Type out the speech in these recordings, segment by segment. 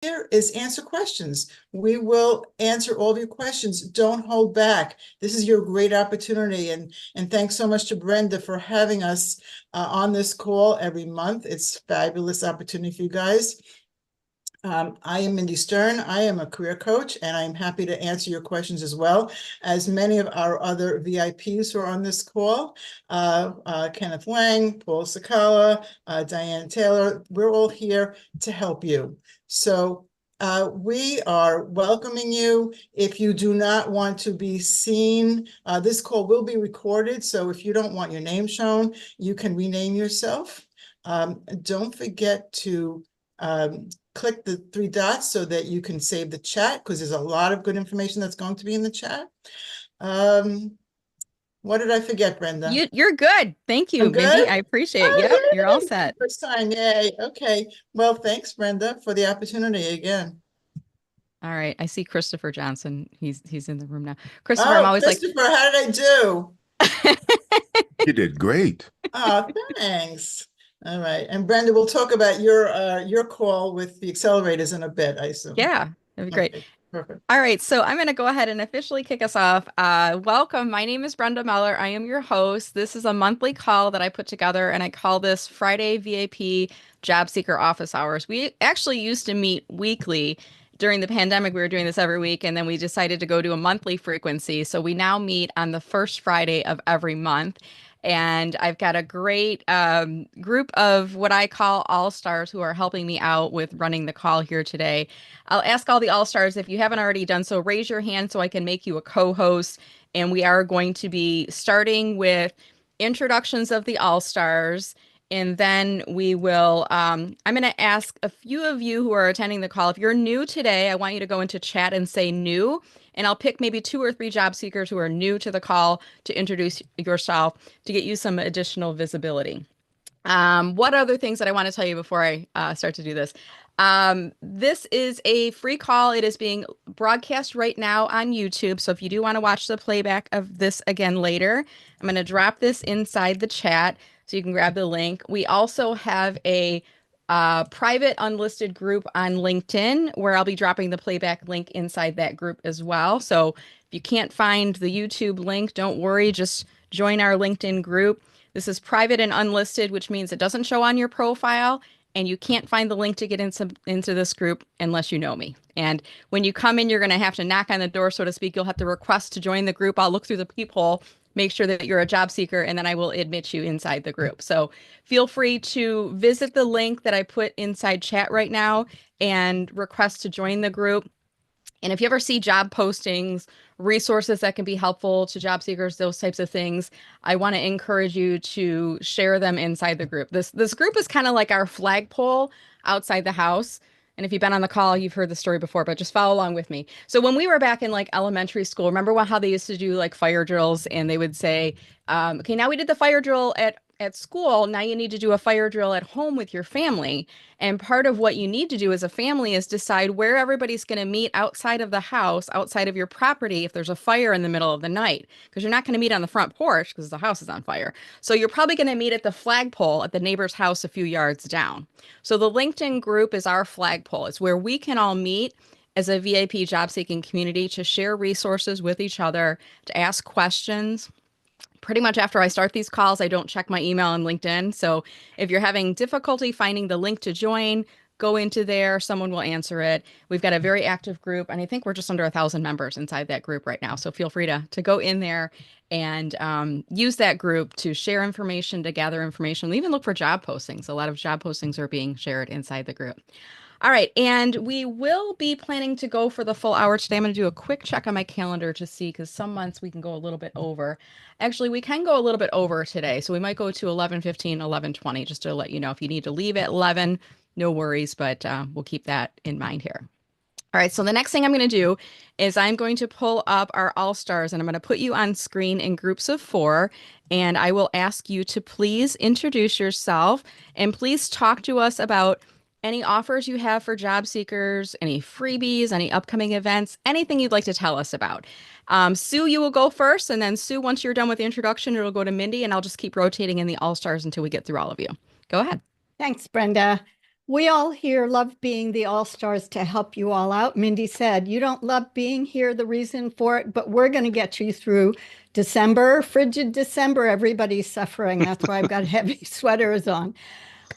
here is answer questions. We will answer all of your questions. Don't hold back. This is your great opportunity. And thanks so much to Brenda for having us on this call every month. It's a fabulous opportunity for you guys. I am Mindy Stern. I am a career coach, and I'm happy to answer your questions as well as many of our other VIPs who are on this call. Kenneth Wang, Paul Sakala, Diane Taylor, we're all here to help you. So we are welcoming you. If you do not want to be seen, this call will be recorded. So if you don't want your name shown, you can rename yourself. Don't forget to click the three dots so that you can save the chat, because there's a lot of good information that's going to be in the chat. What did I forget, Brenda? You're good. Thank you, I'm Mindy. good? I appreciate it. Oh, Yep, you're all yay! set. First time, yay. Okay. Well, thanks, Brenda, for the opportunity again. All right. I see Christopher Johnson. He's in the room now. Christopher, I'm Oh, always like, Christopher, how did I do? You did great. Oh, thanks. All right. And Brenda, we'll talk about your call with the accelerators in a bit, I assume. yeah, that'd be great. Okay, perfect. All right, so I'm going to go ahead and officially kick us off. Welcome. My name is Brenda Meller. I am your host. This is a monthly call that I put together, and I call this Friday VAP Job Seeker Office Hours. We actually used to meet weekly. During the pandemic, we were doing this every week, and then we decided to go to a monthly frequency. So we now meet on the first Friday of every month. And I've got a great group of what I call all-stars who are helping me out with running the call here today. I'll ask all the all-stars, if you haven't already done so, raise your hand so I can make you a co-host. And we are going to be starting with introductions of the all-stars. And then we will, I'm going to ask a few of you who are attending the call. If you're new today, I want you to go into chat and say new. And I'll pick maybe 2 or 3 job seekers who are new to the call to introduce yourself to get you some additional visibility. What other things that I want to tell you before I start to do this? This is a free call. It is being broadcast right now on YouTube. So if you do want to watch the playback of this again later, I'm going to drop this inside the chat so you can grab the link. We also have a private unlisted group on LinkedIn where I'll be dropping the playback link inside that group as well. So if you can't find the YouTube link, don't worry, just join our LinkedIn group. This is private and unlisted, which means it doesn't show on your profile, and you can't find the link to get into this group unless you know me. And when you come in, you're going to have to knock on the door, so to speak. You'll have to request to join the group. I'll look through the peephole, make sure that you're a job seeker, and then I will admit you inside the group. So feel free to visit the link that I put inside chat right now and request to join the group. And if you ever see job postings, resources that can be helpful to job seekers, those types of things, I want to encourage you to share them inside the group. This group is kind of like our flagpole outside the house. And if you've been on the call, you've heard the story before, but just follow along with me. So when we were back in like elementary school, remember how they used to do like fire drills, and they would say, okay, now we did the fire drill at school. Now you need to do a fire drill at home with your family. And part of what you need to do as a family is decide where everybody's going to meet outside of the house, outside of your property, if there's a fire in the middle of the night, because you're not going to meet on the front porch because the house is on fire. So you're probably going to meet at the flagpole at the neighbor's house a few yards down. So the LinkedIn group is our flagpole. It's where we can all meet as a VIP job seeking community to share resources with each other, to ask questions. Pretty much after I start these calls, I don't check my email and LinkedIn. So if you're having difficulty finding the link to join, go into there. Someone will answer it. We've got a very active group, and I think we're just under 1,000 members inside that group right now. So feel free to go in there and use that group to share information, to gather information. We even look for job postings. A lot of job postings are being shared inside the group. All right, and we will be planning to go for the full hour today. I'm going to do a quick check on my calendar to see, because some months we can go a little bit over. Actually, we can go a little bit over today, so we might go to 11:15, 11:20, just to let you know. If you need to leave at 11, no worries, but we'll keep that in mind here. All right, so the next thing I'm going to do is I'm going to pull up our all-stars, and I'm going to put you on screen in groups of 4, and I will ask you to please introduce yourself, and please talk to us about any offers you have for job seekers, any freebies, any upcoming events, anything you'd like to tell us about. Sue, you will go first, and then Sue, once you're done with the introduction, it'll go to Mindy, and I'll just keep rotating in the all-stars until we get through all of you. Go ahead. Thanks, Brenda. We all here love being the all-stars to help you all out. Mindy said, you don't love being here, the reason for it, but we're going to get you through December, frigid December. Everybody's suffering. That's why I've got heavy sweaters on.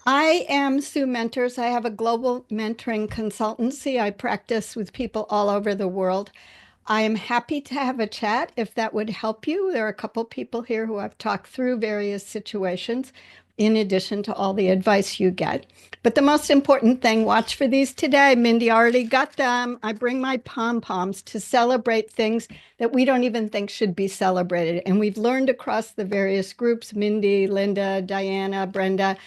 I am Sue Mentors. I have a global mentoring consultancy. I practice with people all over the world. I am happy to have a chat if that would help you. There are a couple people here who I've talked through various situations in addition to all the advice you get. But the most important thing, watch for these today. Mindy already got them. I bring my pom-poms to celebrate things that we don't even think should be celebrated. And we've learned across the various groups, Mindy, Linda, Diana, Brenda,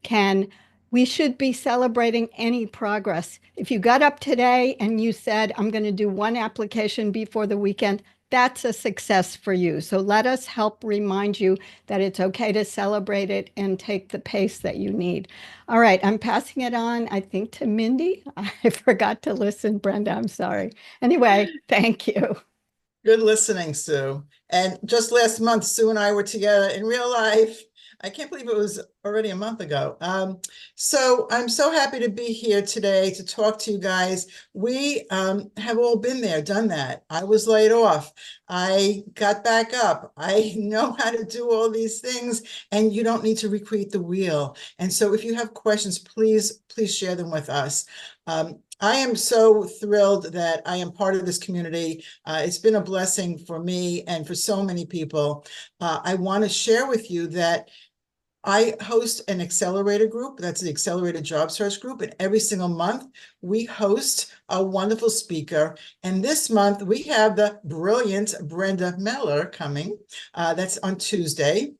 Ken, we should be celebrating any progress. If you got up today and you said, I'm going to do one application before the weekend, that's a success for you. So let us help remind you that it's okay to celebrate it and take the pace that you need. All right, I'm passing it on, I think, to Mindy. I forgot to listen, Brenda, I'm sorry. Anyway, thank you. Good listening, Sue. And just last month, Sue and I were together in real life. I can't believe it was already a month ago. So I'm so happy to be here today to talk to you guys. We have all been there, done that. I was laid off. I got back up. I know how to do all these things, and you don't need to recreate the wheel. And so if you have questions, please share them with us. I am so thrilled that I am part of this community. It's been a blessing for me and for so many people. I want to share with you that I host an accelerator group. That's the accelerated job search group. And every single month we host a wonderful speaker. And this month we have the brilliant Brenda Meller coming. That's on Tuesday.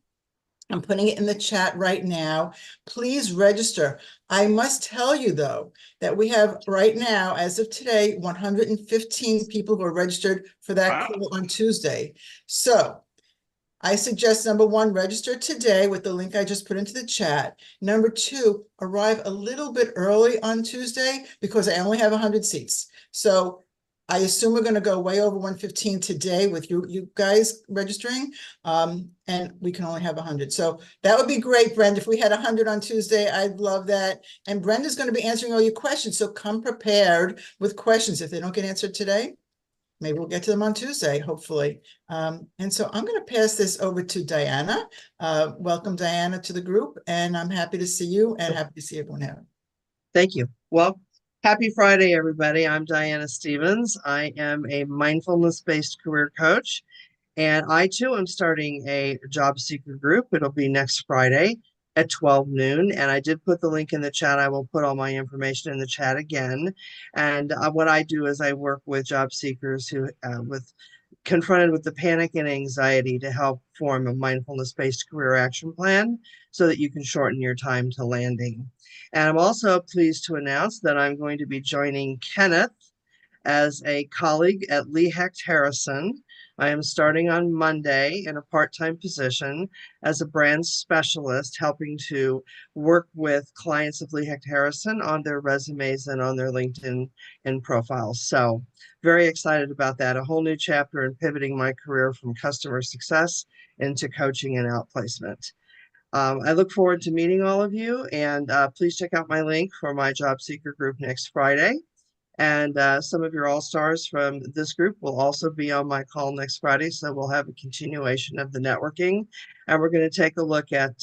I'm putting it in the chat right now. Please register. I must tell you, though, that we have right now, as of today, 115 people who are registered for that call on Tuesday. So I suggest, number one, register today with the link I just put into the chat. Number two, arrive a little bit early on Tuesday because I only have 100 seats. So I assume we're going to go way over 115 today with you guys registering, and we can only have 100. So that would be great, Brenda. If we had 100 on Tuesday, I'd love that. And Brenda's going to be answering all your questions, so come prepared with questions. If they don't get answered today, maybe we'll get to them on Tuesday, hopefully. And so I'm going to pass this over to Diana. Welcome, Diana, to the group, and I'm happy to see you and happy to see everyone here. Thank you. Well, happy Friday, everybody. I'm Diana Stevens. I am a mindfulness-based career coach, and I too am starting a job seeker group. It'll be next Friday at 12 noon, and I did put the link in the chat. I will put all my information in the chat again. And what I do is I work with job seekers who confronted with the panic and anxiety to help form a mindfulness-based career action plan so that you can shorten your time to landing. And I'm also pleased to announce that I'm going to be joining Kenneth as a colleague at Lee Hecht Harrison. I am starting on Monday in a part-time position as a brand specialist, helping to work with clients of Lee Hecht Harrison on their resumes and on their LinkedIn and profiles. So very excited about that. A whole new chapter in pivoting my career from customer success into coaching and outplacement. I look forward to meeting all of you, and please check out my link for my job seeker group next Friday. And some of your all-stars from this group will also be on my call next Friday. So we'll have a continuation of the networking. And we're going to take a look at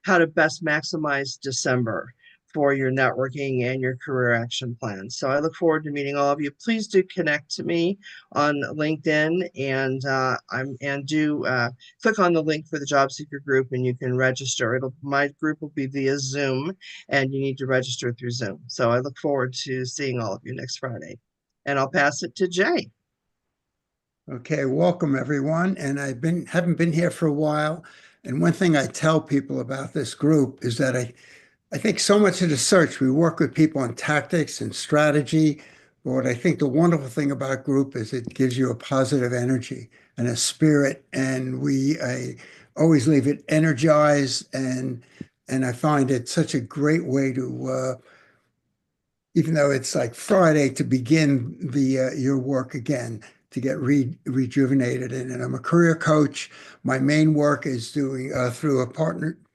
how to best maximize December for your networking and your career action plans. So I look forward to meeting all of you. Please do connect to me on LinkedIn and click on the link for the job seeker group and you can register. My group will be via Zoom and you need to register through Zoom. So I look forward to seeing all of you next Friday. And I'll pass it to Jay. Okay, welcome everyone. And haven't been here for a while. And one thing I tell people about this group is that I think so much of the search, we work with people on tactics and strategy. But what I think the wonderful thing about group is it gives you a positive energy and a spirit. And I always leave it energized. And I find it such a great way to, even though it's like Friday, to begin your work again, to get rejuvenated. And I'm a career coach. My main work is doing through a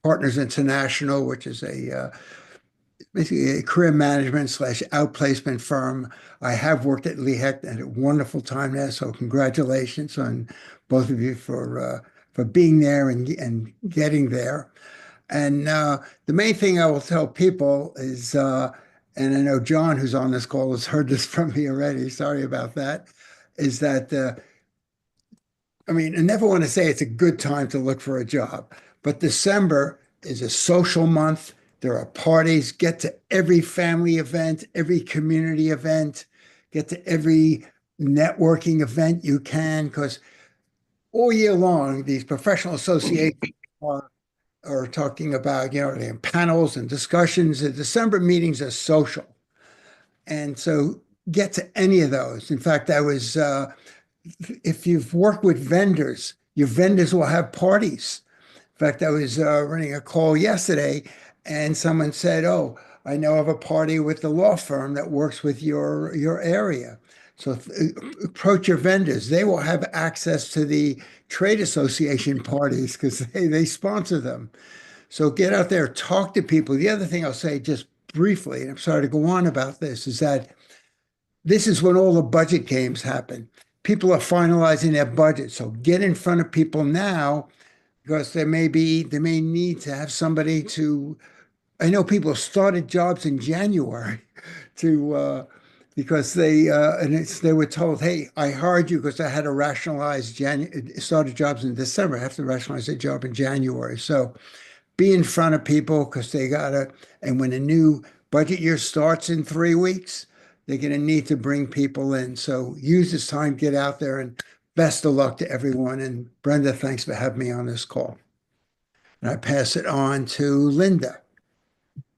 Partners International, which is basically a career management slash outplacement firm. I have worked at Lee Hecht and had a wonderful time there. So congratulations on both of you for being there and getting there. And the main thing I will tell people is, and I know John, who's on this call, has heard this from me already. Sorry about that. Is that I mean, I never want to say it's a good time to look for a job, but December is a social month. There are parties. Get to every family event, every community event, get to every networking event you can, because all year long, these professional associations are talking about, they have panels and discussions. The December meetings are social. And so get to any of those. In fact, if you've worked with vendors, your vendors will have parties. In fact, I was running a call yesterday and someone said, "Oh, I know of a party with the law firm that works with your area." So approach your vendors. They will have access to the trade association parties because they sponsor them. So get out there, talk to people. The other thing I'll say just briefly, and I'm sorry to go on about this, is that this is when all the budget games happen. People are finalizing their budget. So get in front of people now because they may need to have somebody to. I know people started jobs in January because they were told, "Hey, I hired you because I had to rationalize started jobs in December. I have to rationalize a job in January." So be in front of people because and when a new budget year starts in 3 weeks, they're going to need to bring people in. So use this time, get out there, and best of luck to everyone. And Brenda, thanks for having me on this call. And I pass it on to Linda.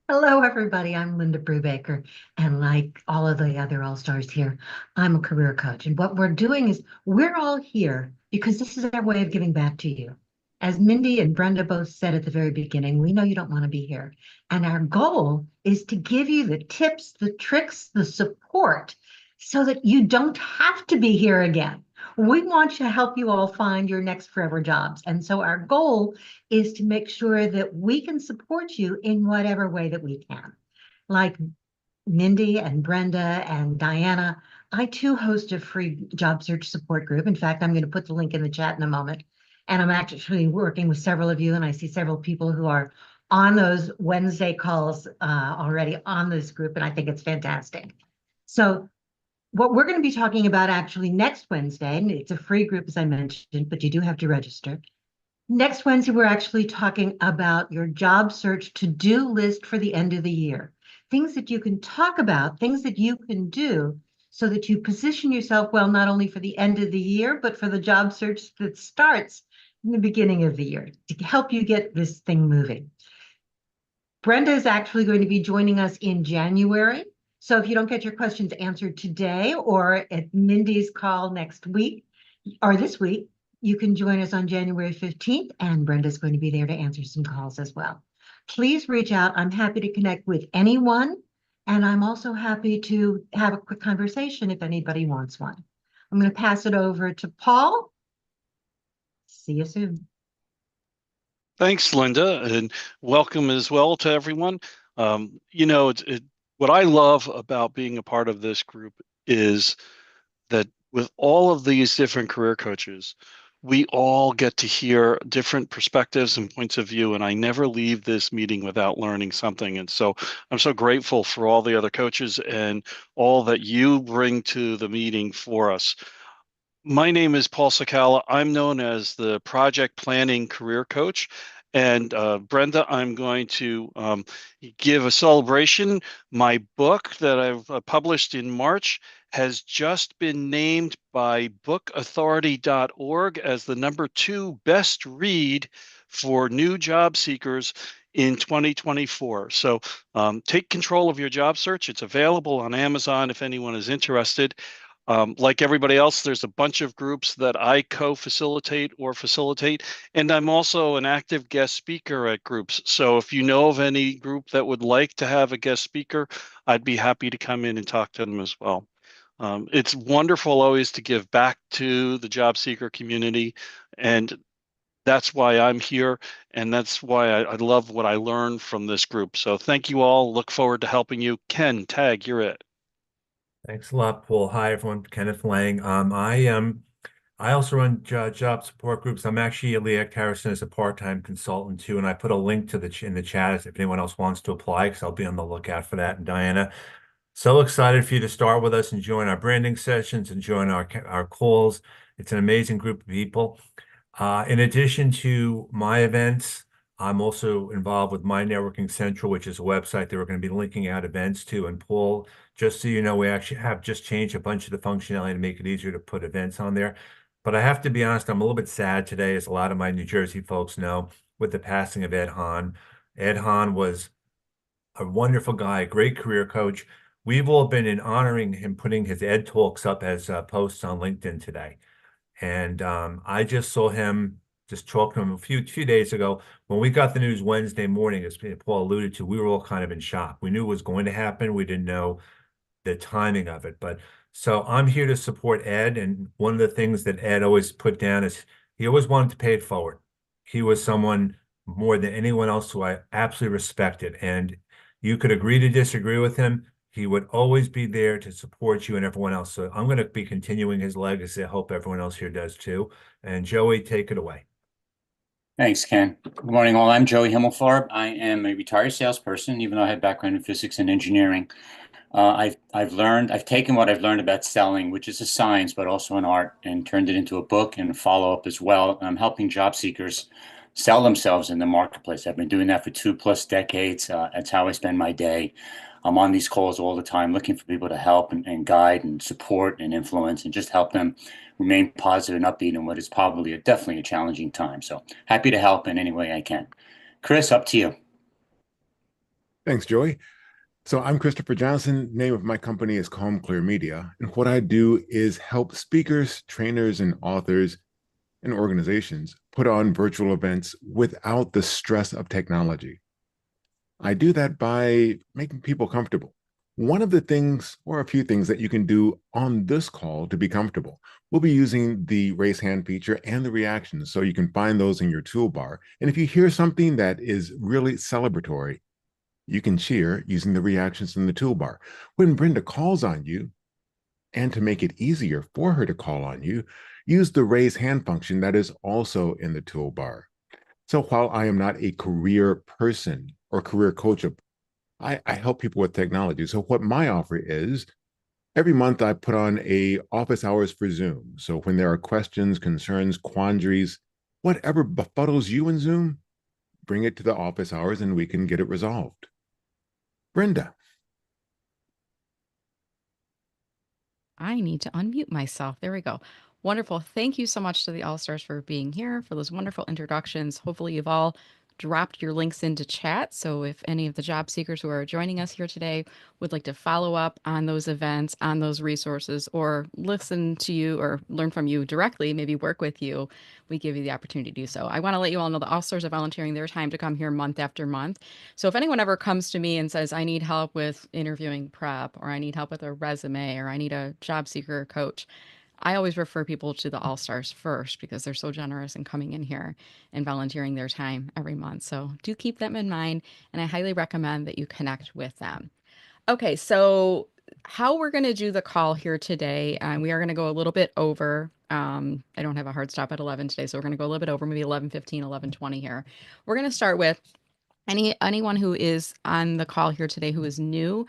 Hello, everybody. I'm Linda Brubaker, and like all of the other All-Stars here, I'm a career coach. And what we're doing is we're all here because this is our way of giving back to you. As Mindy and Brenda both said at the very beginning, we know you don't want to be here. And our goal is to give you the tips, the tricks, the support so that you don't have to be here again. We want to help you all find your next forever jobs. And so our goal is to make sure that we can support you in whatever way that we can. Like Mindy and Brenda and Diana, I too host a free job search support group. In fact, I'm going to put the link in the chat in a moment. And I'm actually working with several of you, and I see several people who are on those Wednesday calls already on this group, and I think it's fantastic. So what we're going to be talking about actually next Wednesday, and it's a free group, as I mentioned, but you do have to register. Next Wednesday, we're actually talking about your job search to-do list for the end of the year. Things that you can talk about, things that you can do so that you position yourself well, not only for the end of the year, but for the job search that starts in the beginning of the year to help you get this thing moving. Brenda is actually going to be joining us in January. So if you don't get your questions answered today or at Mindy's call next week or this week, you can join us on January 15th, and Brenda's going to be there to answer some calls as well. Please reach out. I'm happy to connect with anyone, and I'm also happy to have a quick conversation if anybody wants one. I'm going to pass it over to Paul. See you soon. Thanks, Linda, and welcome as well to everyone. What I love about being a part of this group is that with all of these different career coaches, we all get to hear different perspectives and points of view, and I never leave this meeting without learning something. And so I'm so grateful for all the other coaches and all that you bring to the meeting for us. My name is Paul Sakala. I'm known as the project planning career coach. And Brenda, I'm going to give a celebration. My book that I've published in March has just been named by bookauthority.org as the #2 best read for new job seekers in 2024. So take control of your job search. It's available on Amazon if anyone is interested. Like everybody else, there's a bunch of groups that I co-facilitate or facilitate, and I'm also an active guest speaker at groups. So if you know of any group that would like to have a guest speaker, I'd be happy to come in and talk to them as well. It's wonderful always to give back to the job seeker community, and that's why I'm here, and that's why I love what I learned from this group. So thank you all. Look forward to helping you. Ken, tag, you're it. Thanks a lot, Paul. Hi, everyone. Kenneth Lang. I also run job support groups. I'm actually at Leah Harrison as a part-time consultant too, and I put a link to in the chat if anyone else wants to apply, because I'll be on the lookout for that. And Diana, so excited for you to start with us and join our branding sessions and join our calls. It's an amazing group of people. In addition to my events, I'm also involved with My Networking Central, which is a website that we're going to be linking out events to. And Paul, just so you know, we actually have just changed a bunch of the functionality to make it easier to put events on there. But I have to be honest, I'm a little bit sad today, as a lot of my New Jersey folks know, with the passing of Ed Hahn. Ed Hahn was a wonderful guy, a great career coach. We've all been in honoring him, putting his Ed Talks up as posts on LinkedIn today. And I just saw him, just talked to him a few days ago. When we got the news Wednesday morning, as Paul alluded to, we were all kind of in shock. We knew it was going to happen. We didn't know the timing of it. But so I'm here to support Ed. And one of the things that Ed always put down is he always wanted to pay it forward. He was someone more than anyone else who I absolutely respected. And you could agree to disagree with him. He would always be there to support you and everyone else. So I'm going to be continuing his legacy. I hope everyone else here does too. And Joey, take it away. Thanks, Ken. Good morning, all. I'm Joey Himmelfarb. I am a retired salesperson, even though I had background in physics and engineering. I've taken what I've learned about selling, which is a science, but also an art, and turned it into a book and a follow-up as well. I'm helping job seekers sell themselves in the marketplace. I've been doing that for 2+ decades. That's how I spend my day. I'm on these calls all the time, looking for people to help and guide and support and influence and just help them remain positive and upbeat in what is probably definitely a challenging time. So happy to help in any way I can. Chris, up to you. Thanks, Joey. So I'm Christopher Johnson. Name of my company is Calm Clear Media. And what I do is help speakers, trainers, and authors and organizations put on virtual events without the stress of technology. I do that by making people comfortable. One of the things, or a few things, that you can do on this call to be comfortable, we'll be using the raise hand feature and the reactions, so you can find those in your toolbar. And if you hear something that is really celebratory, you can cheer using the reactions in the toolbar. When Brenda calls on you, and to make it easier for her to call on you, use the raise hand function that is also in the toolbar. So while I am not a career person or career coach, I help people with technology. So what my offer is, every month I put on a office hours for Zoom. So when there are questions, concerns, quandaries, whatever befuddles you in Zoom, bring it to the office hours and we can get it resolved. Brenda. I need to unmute myself. There we go. Wonderful. Thank you so much to the All-Stars for being here, for those wonderful introductions. Hopefully you've all dropped your links into chat. So if any of the job seekers who are joining us here today would like to follow up on those events, on those resources, or listen to you or learn from you directly, maybe work with you, we give you the opportunity to do so. I want to let you all know the All-Stars are volunteering their time to come here month after month. So if anyone ever comes to me and says, I need help with interviewing prep, or I need help with a resume, or I need a job seeker coach, I always refer people to the All-Stars first because they're so generous in coming in here and volunteering their time every month. So do keep them in mind, and I highly recommend that you connect with them. Okay, so how we're going to do the call here today, we are going to go a little bit over. I don't have a hard stop at 11 today, so we're going to go a little bit over, maybe 11:15, 11:20 here. We're going to start with anyone who is on the call here today who is new.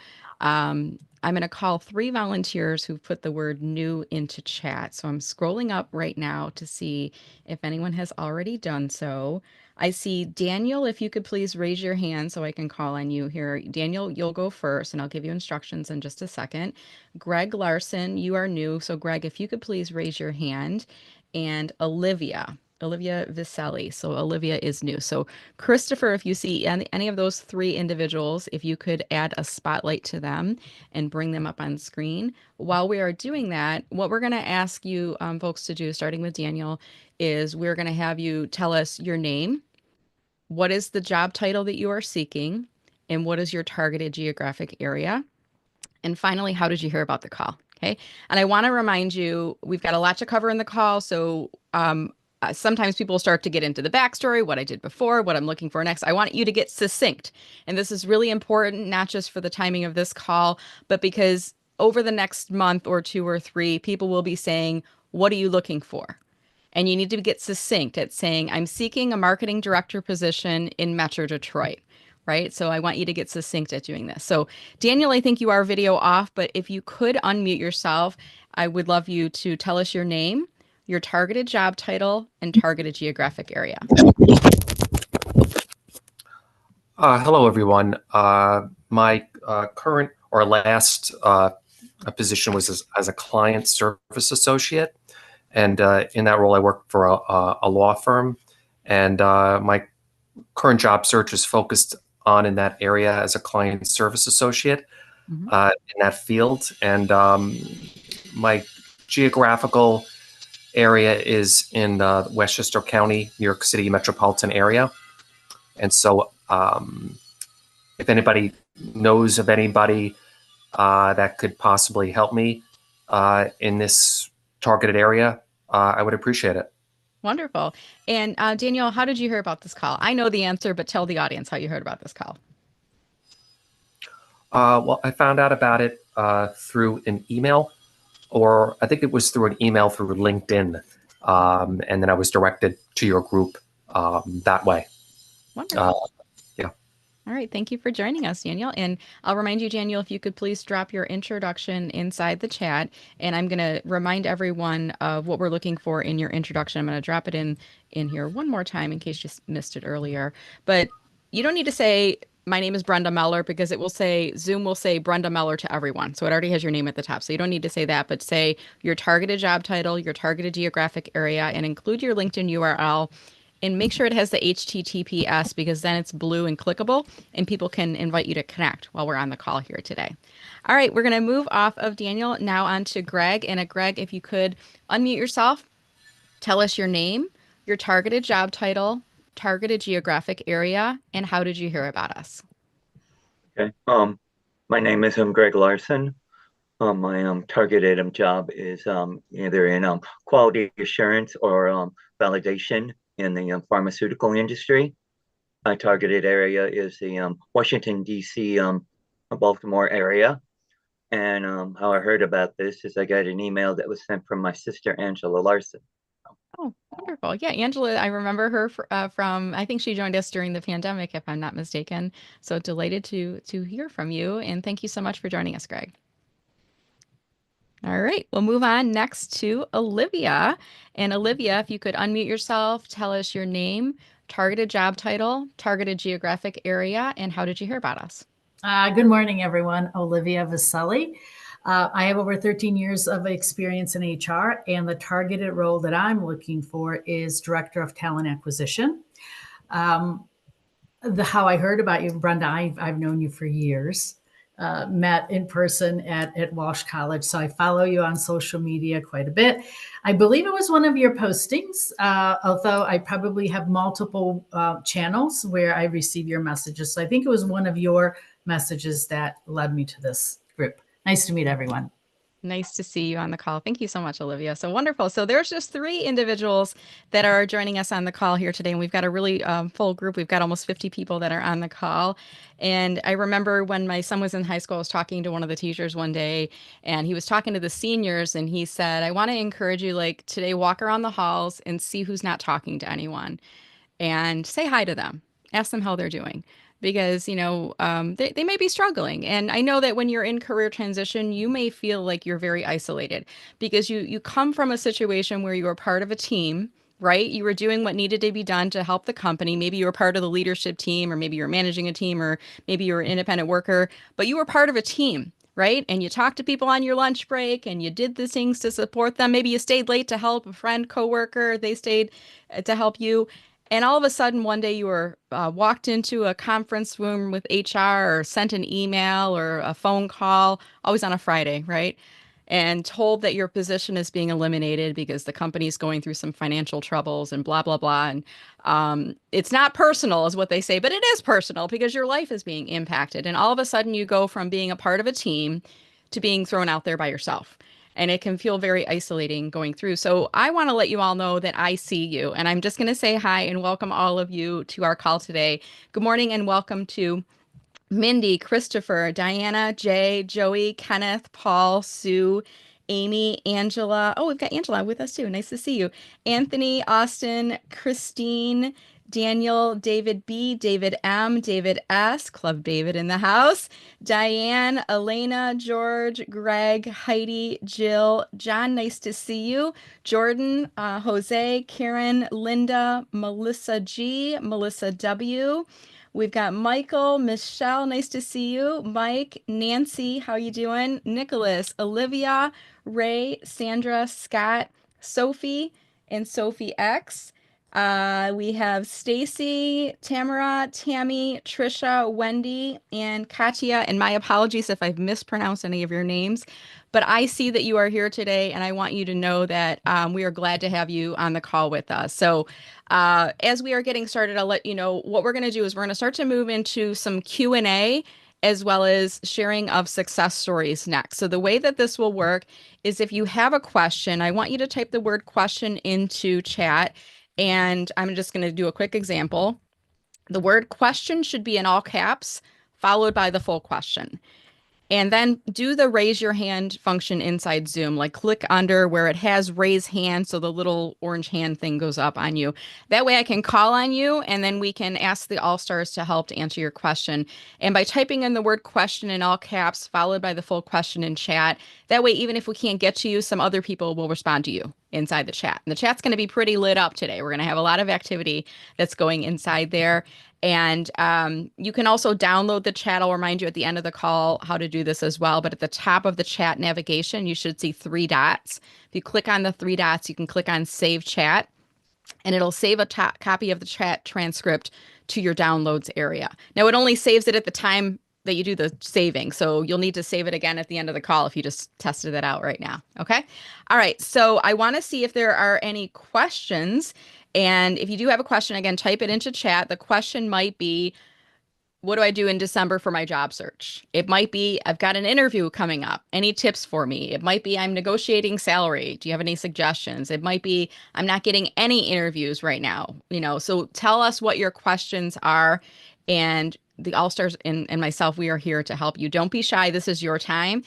I'm going to call 3 volunteers who put the word new into chat. So I'm scrolling up right now to see if anyone has already done so. I see Daniel, if you could please raise your hand so I can call on you here. Daniel, you'll go first and I'll give you instructions in just a second. Greg Larson, you are new. So Greg, if you could please raise your hand. And Olivia Viselli. So Olivia is new. So Christopher, if you see any of those 3 individuals, if you could add a spotlight to them and bring them up on screen. While we are doing that, what we're going to ask you folks to do, starting with Daniel, is we're going to have you tell us your name, what is the job title that you are seeking, and what is your targeted geographic area. And finally, how did you hear about the call? Okay. And I want to remind you, we've got a lot to cover in the call. So sometimes people start to get into the backstory, what I did before, what I'm looking for next. I want you to get succinct. And this is really important, not just for the timing of this call, but because over the next month or 2 or 3, people will be saying, what are you looking for? And you need to get succinct at saying, I'm seeking a marketing director position in Metro Detroit, right? So I want you to get succinct at doing this. So Daniel, I think you are video off, but if you could unmute yourself, I would love you to tell us your name, your targeted job title, and targeted geographic area. Hello, everyone. My current or last position was as a client service associate. And in that role, I worked for a law firm. And my current job search is focused on in that area as a client service associate in that field. And my geographical area is in Westchester County, New York City metropolitan area. And so if anybody knows of anybody that could possibly help me in this targeted area, I would appreciate it. Wonderful. And Daniel, how did you hear about this call? I know the answer, but tell the audience how you heard about this call. Well, I found out about it through an email, or I think it was through an email through LinkedIn. And then I was directed to your group that way. Wonderful. Yeah. All right. Thank you for joining us, Daniel. And I'll remind you, Daniel, if you could please drop your introduction inside the chat. And I'm going to remind everyone of what we're looking for in your introduction. I'm going to drop it in here one more time in case you missed it earlier. But you don't need to say, my name is Brenda Meller, because it will say, Zoom will say Brenda Meller to everyone. So it already has your name at the top. So you don't need to say that, but say your targeted job title, your targeted geographic area, and include your LinkedIn URL. And make sure it has the HTTPS, because then it's blue and clickable and people can invite you to connect while we're on the call here today. All right, we're going to move off of Daniel now on to Greg. And Greg, if you could unmute yourself, tell us your name, your targeted job title, targeted geographic area, and how did you hear about us? Okay. My name is Greg Larson. My targeted job is either in quality assurance or validation in the pharmaceutical industry. My targeted area is the Washington, D.C., Baltimore area. And how I heard about this is I got an email that was sent from my sister, Angela Larson. Oh, wonderful. Yeah, Angela, I remember her from, I think she joined us during the pandemic, if I'm not mistaken. So delighted to hear from you. And thank you so much for joining us, Greg. All right, we'll move on next to Olivia. And Olivia, if you could unmute yourself, tell us your name, targeted job title, targeted geographic area, and how did you hear about us? Good morning, everyone. Olivia Vaselli. I have over 13 years of experience in HR, and the targeted role that I'm looking for is Director of Talent Acquisition. How I heard about you, Brenda, I've known you for years. Met in person at Walsh College. So I follow you on social media quite a bit. I believe it was one of your postings, although I probably have multiple channels where I receive your messages. So I think it was one of your messages that led me to this group. Nice to meet everyone. Nice to see you on the call. Thank you so much, Olivia. So wonderful. So there's just 3 individuals that are joining us on the call here today. And we've got a really full group. We've got almost 50 people that are on the call. And I remember when my son was in high school, I was talking to one of the teachers one day, and he was talking to the seniors, and he said, I want to encourage you, like today, walk around the halls and see who's not talking to anyone and say hi to them. Ask them how they're doing. Because, you know, they may be struggling. And I know that when you're in career transition, you may feel like you're very isolated because you come from a situation where you were part of a team, right? You were doing what needed to be done to help the company. Maybe you were part of the leadership team, or maybe you were managing a team, or maybe you were an independent worker, but you were part of a team, right? And you talked to people on your lunch break and you did the things to support them. Maybe you stayed late to help a friend, coworker, they stayed to help you. And all of a sudden, one day you were walked into a conference room with HR, or sent an email or a phone call, always on a Friday, right? And told that your position is being eliminated because the company's going through some financial troubles and blah, blah, blah. And it's not personal is what they say, but it is personal because your life is being impacted. And all of a sudden you go from being a part of a team to being thrown out there by yourself. and it can feel very isolating going through. So I want to let you all know that I see you, and I'm just going to say hi and welcome all of you to our call today. Good morning and welcome to Mindy, Christopher, Diana, Jay, Joey, Kenneth, Paul, Sue, Amy, Angela. Oh, we've got Angela with us too. Nice to see you. Anthony, Austin, Christine, Daniel, David B, David M, David S, Club David in the house, Diane, Elena, George, Greg, Heidi, Jill, John, nice to see you, Jordan, Jose, Karen, Linda, Melissa G, Melissa W. We've got Michael, Michelle, nice to see you. Mike, Nancy, how you doing? Nicholas, Olivia, Ray, Sandra, Scott, Sophie, and Sophie X. We have Stacy, Tamara, Tammy, Trisha, Wendy, and Katya. And my apologies if I've mispronounced any of your names, but I see that you are here today, and I want you to know that we are glad to have you on the call with us. So as we are getting started, I'll let you know what we're going to do is we're going to start to move into some Q&A as well as sharing of success stories next. So the way that this will work is if you have a question, I want you to type the word question into chat, and I'm just going to do a quick example. The word question should be in all caps, followed by the full question. And then do the raise your hand function inside Zoom, like click under where it has raise hand. So the little orange hand thing goes up on you. That way I can call on you and then we can ask the All-Stars to help to answer your question. And by typing in the word question in all caps, followed by the full question in chat, that way, even if we can't get to you, some other people will respond to you inside the chat. And the chat's going to be pretty lit up today. We're going to have a lot of activity that's going inside there. And you can also download the chat. I'll remind you at the end of the call how to do this as well. But at the top of the chat navigation, you should see 3 dots. If you click on the 3 dots, you can click on Save Chat, and it'll save a copy of the chat transcript to your downloads area. Now, it only saves it at the time that you do the saving. So you'll need to save it again at the end of the call if you just tested it out right now. Okay. All right. So I want to see if there are any questions. And if you do have a question, again, type it into chat. The question might be, what do I do in December for my job search? It might be, I've got an interview coming up. Any tips for me? It might be, I'm negotiating salary. Do you have any suggestions? It might be, I'm not getting any interviews right now. So tell us what your questions are. And the All-Stars and myself, we are here to help you. Don't be shy. This is your time.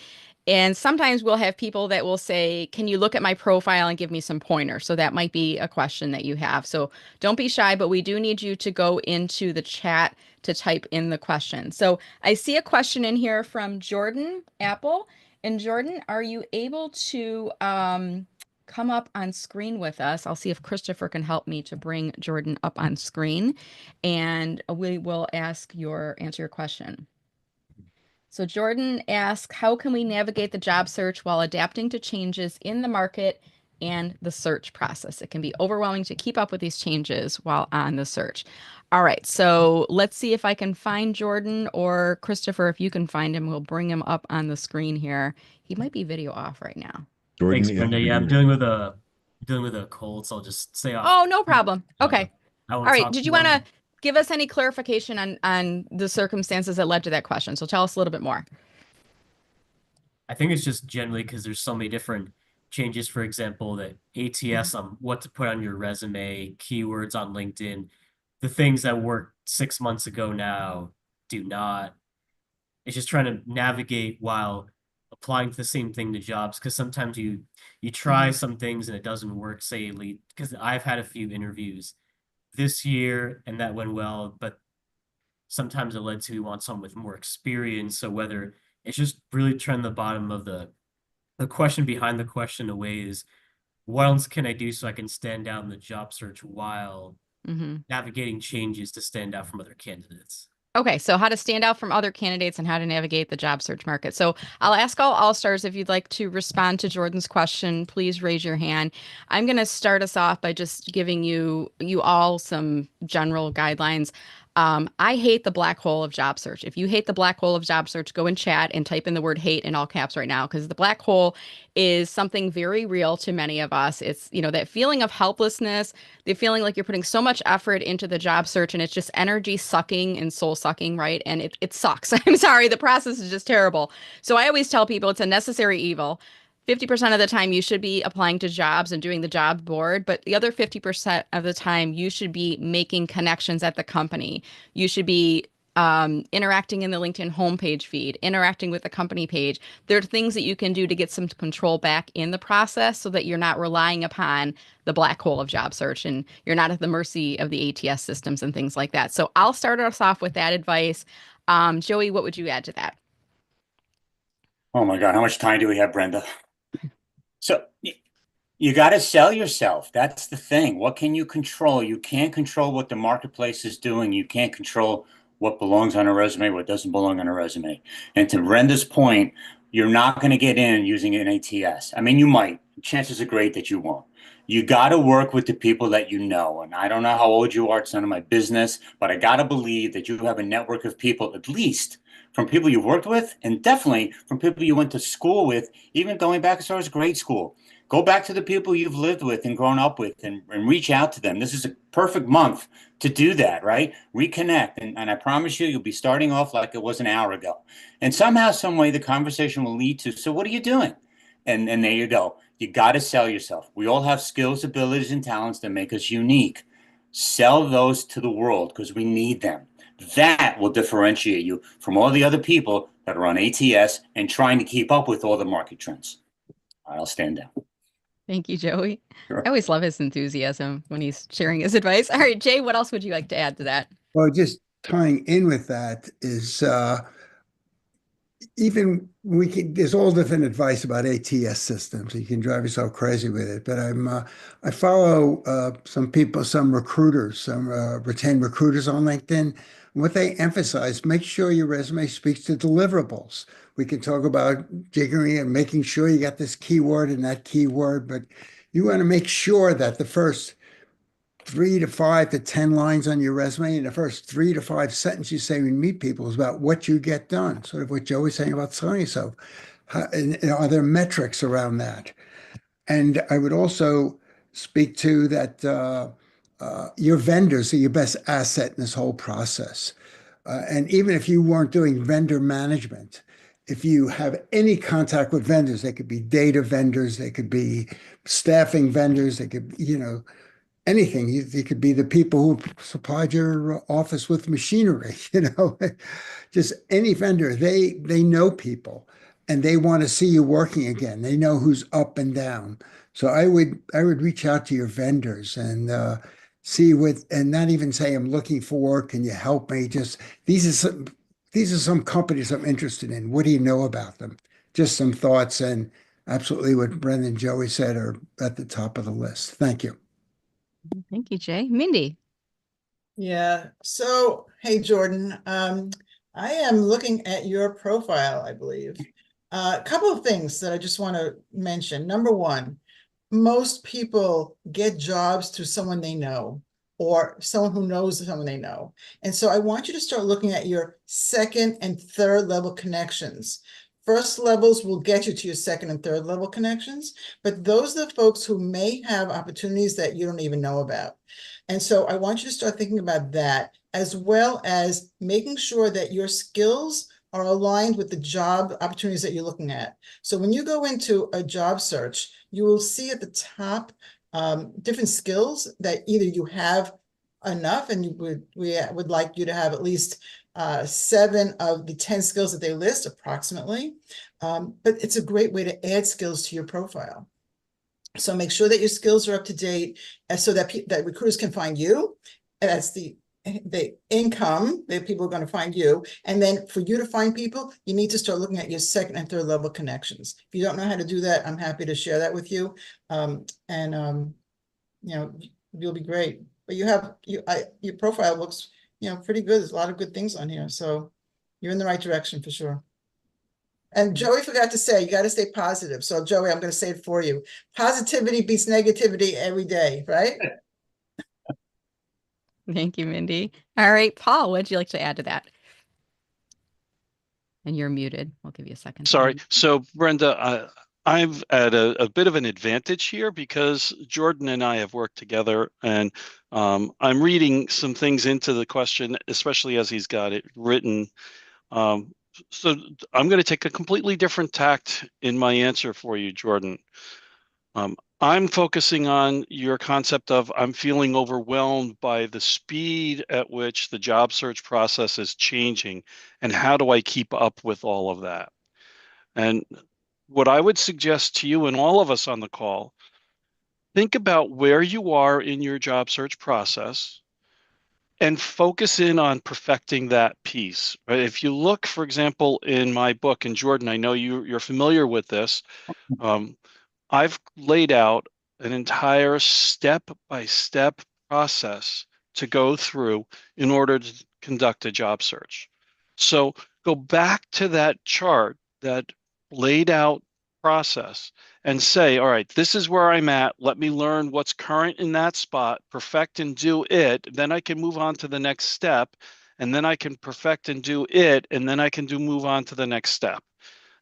And sometimes we'll have people that will say, can you look at my profile and give me some pointers? So that might be a question that you have. So don't be shy, but we do need you to go into the chat to type in the question. So I see a question in here from Jordan Apple. And Jordan, are you able to come up on screen with us? I'll see if Christopher can help me to bring Jordan up on screen, and we will answer your question. So Jordan asks, how can we navigate the job search while adapting to changes in the market and the search process? It can be overwhelming to keep up with these changes while on the search. All right, so let's see if I can find Jordan, or Christopher, if you can find him, we'll bring him up on the screen here. He might be video off right now. Jordan, Thanks, Brenda. Yeah, I'm dealing with a cold, so I'll just stay off. Oh, no problem. Okay. All right. Did you want to give us any clarification on the circumstances that led to that question? So tell us a little bit more. I think it's just generally because there's so many different changes. For example, the ATS on what to put on your resume, keywords on LinkedIn, the things that worked 6 months ago now do not. It's just trying to navigate while applying to the same thing to jobs, because sometimes you try some things and it doesn't work. Say, because I've had a few interviews this year and that went well, but sometimes it led to we want someone with more experience. So whether it's just really trying the bottom of the question behind the question away is, what else can I do so I can stand out in the job search while navigating changes to stand out from other candidates? Okay, so how to stand out from other candidates and how to navigate the job search market. So I'll ask all stars if you'd like to respond to Jordan's question, please raise your hand. I'm going to start us off by just giving you all some general guidelines. I hate the black hole of job search. If you hate the black hole of job search, go in chat and type in the word hate in all caps right now, because the black hole is something very real to many of us. It's, that feeling of helplessness, the feeling like you're putting so much effort into the job search and it's just energy sucking and soul sucking, right? And it sucks. I'm sorry, the process is just terrible. So I always tell people it's a necessary evil. 50% of the time you should be applying to jobs and doing the job board, but the other 50% of the time you should be making connections at the company. You should be interacting in the LinkedIn homepage feed, interacting with the company page. There are things that you can do to get some control back in the process so that you're not relying upon the black hole of job search and you're not at the mercy of the ATS systems and things like that. So I'll start us off with that advice. Joey, what would you add to that? Oh my God, how much time do we have, Brenda? So you got to sell yourself. That's the thing. What can you control? You can't control what the marketplace is doing. You can't control what belongs on a resume, what doesn't belong on a resume. And to Brenda's point, you're not going to get in using an ATS. I mean, you might. Chances are great that you won't. You got to work with the people that you know. And I don't know how old you are. It's none of my business. But I got to believe that you have a network of people, at least from people you've worked with, and definitely from people you went to school with, even going back as far as grade school. Go back to the people you've lived with and grown up with and reach out to them. This is a perfect month to do that, right? Reconnect. And I promise you, you'll be starting off like it was an hour ago. And somehow, some way, the conversation will lead to, so what are you doing? And there you go. You got to sell yourself. We all have skills, abilities, and talents that make us unique. Sell those to the world because we need them. That will differentiate you from all the other people that are on ATS and trying to keep up with all the market trends. I'll stand down. Thank you, Joey. Sure. I always love his enthusiasm when he's sharing his advice. All right, Jay, what else would you like to add to that? Well, just tying in with that is even there's all different advice about ATS systems. You can drive yourself crazy with it. But I follow some people, some recruiters, some retained recruiters on LinkedIn. What they emphasize, make sure your resume speaks to deliverables. We can talk about jiggering and making sure you got this keyword and that keyword, but you want to make sure that the first 3 to 5 to 10 lines on your resume and the first 3 to 5 sentences you say when you meet people is about what you get done. Sort of what Joey's saying about selling yourself. And are there metrics around that? And I would also speak to that your vendors are your best asset in this whole process. And even if you weren't doing vendor management, if you have any contact with vendors, they could be data vendors, they could be staffing vendors, they could, anything. You could be the people who supplied your office with machinery, just any vendor. They know people and they want to see you working again. They know who's up and down. So I would reach out to your vendors and see and not even say I'm looking for work. Can you help me? Just these are some companies I'm interested in. What do you know about them? Just some thoughts, and absolutely what Brenda and Joey said are at the top of the list. Thank you. Thank you, Jay. Mindy. Yeah. So, hey, Jordan, I am looking at your profile, I believe. A couple of things that I just want to mention. Number one, most people get jobs through someone they know or someone who knows someone they know. And so I want you to start looking at your second and third level connections. First levels will get you to your second and third level connections, but those are the folks who may have opportunities that you don't even know about. And so I want you to start thinking about that, as well as making sure that your skills are aligned with the job opportunities that you're looking at. So when you go into a job search, you will see at the top different skills that either you have enough, and we would like you to have at least 7 of the 10 skills that they list approximately. But it's a great way to add skills to your profile. So make sure that your skills are up to date so that recruiters can find you. And that's the income that people are going to find you. And then for you to find people, you need to start looking at your second and third level connections. If you don't know how to do that, I'm happy to share that with you. You'll be great. But your profile looks, pretty good. There's a lot of good things on here. So you're in the right direction for sure. And Joey forgot to say, you got to stay positive. So Joey, I'm going to say it for you. Positivity beats negativity every day, right? Thank you, Mindy. All right, Paul, what'd you like to add to that? And you're muted. We'll give you a second. Sorry. So Brenda, I've at a bit of an advantage here because Jordan and I have worked together, and I'm reading some things into the question, especially as he's got it written. So I'm going to take a completely different tact in my answer for you, Jordan. I'm focusing on your concept of I'm feeling overwhelmed by the speed at which the job search process is changing, and how do I keep up with all of that? And what I would suggest to you and all of us on the call, think about where you are in your job search process and focus in on perfecting that piece. Right? If you look, for example, in my book, and Jordan, I know you're familiar with this, I've laid out an entire step-by-step process to go through in order to conduct a job search. So go back to that chart, that laid out process, and say, all right, this is where I'm at. Let me learn what's current in that spot, perfect and do it. Then I can move on to the next step, and then I can perfect and do it, and then I can move on to the next step.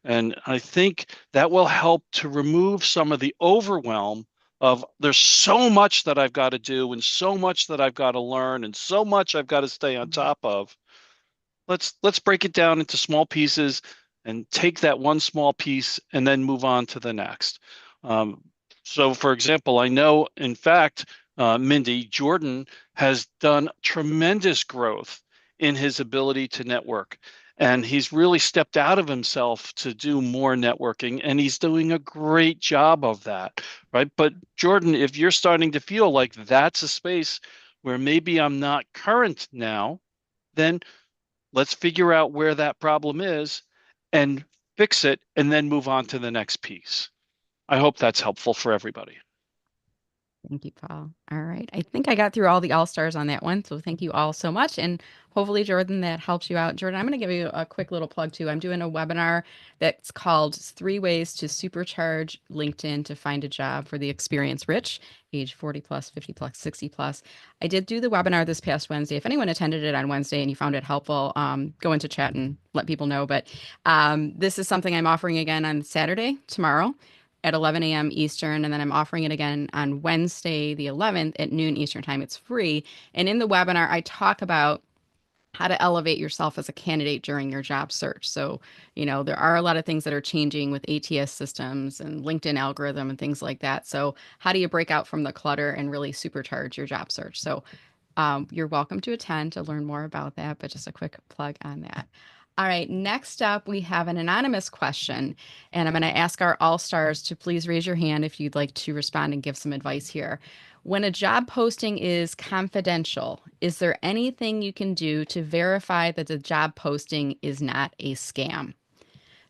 And I think that will help to remove some of the overwhelm of there's so much that I've got to do and so much that I've got to learn and so much I've got to stay on top of. Let's break it down into small pieces and take that one small piece and then move on to the next. So for example, I know, in fact, Mindy, Jordan has done tremendous growth in his ability to network. And he's really stepped out of himself to do more networking, and he's doing a great job of that, right? But Jordan, if you're starting to feel like that's a space where maybe I'm not current now, then let's figure out where that problem is and fix it, and then move on to the next piece. I hope that's helpful for everybody. Thank you, Paul. All right. I think I got through all the all-stars on that one. So thank you all so much. And hopefully, Jordan, that helps you out. Jordan, I'm going to give you a quick little plug too. I'm doing a webinar that's called 3 Ways to Supercharge LinkedIn to Find a Job for the Experience Rich, age 40 plus, 50 plus, 60 plus. I did do the webinar this past Wednesday. If anyone attended it on Wednesday and you found it helpful, go into chat and let people know. But this is something I'm offering again on Saturday, tomorrow, at 11 a.m. Eastern, and then I'm offering it again on Wednesday, the 11th at noon Eastern time. It's free. And in the webinar, I talk about how to elevate yourself as a candidate during your job search. So, there are a lot of things that are changing with ATS systems and LinkedIn algorithm and things like that. So how do you break out from the clutter and really supercharge your job search? So you're welcome to attend to learn more about that, but just a quick plug on that. All right, next up, we have an anonymous question, and I'm going to ask our all-stars to please raise your hand if you'd like to respond and give some advice here. When a job posting is confidential, is there anything you can do to verify that the job posting is not a scam?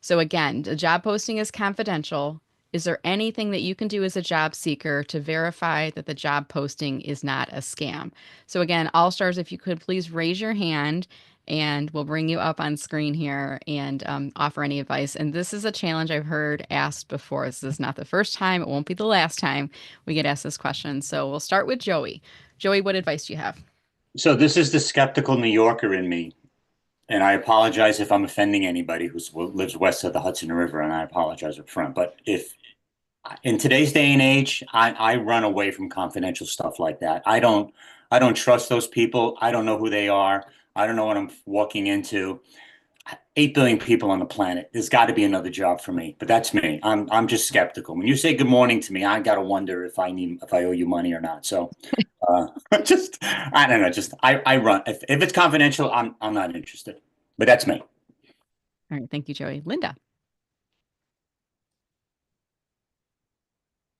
So again, the job posting is confidential. Is there anything that you can do as a job seeker to verify that the job posting is not a scam? So again, all-stars, if you could please raise your hand and we'll bring you up on screen here and offer any advice. And this is a challenge I've heard asked before. This is not the first time. It won't be the last time we get asked this question. So we'll start with Joey. Joey, what advice do you have? So this is the skeptical New Yorker in me. And I apologize if I'm offending anybody who lives west of the Hudson River, and I apologize up front. But if in today's day and age, I run away from confidential stuff like that. I don't trust those people. I don't know who they are. I don't know what I'm walking into. 8 billion people on the planet. There's got to be another job for me. But that's me. I'm just skeptical. When you say good morning to me, I got to wonder if I owe you money or not. So I don't know. I run. If it's confidential, I'm not interested. But that's me. All right. Thank you, Joey. Linda.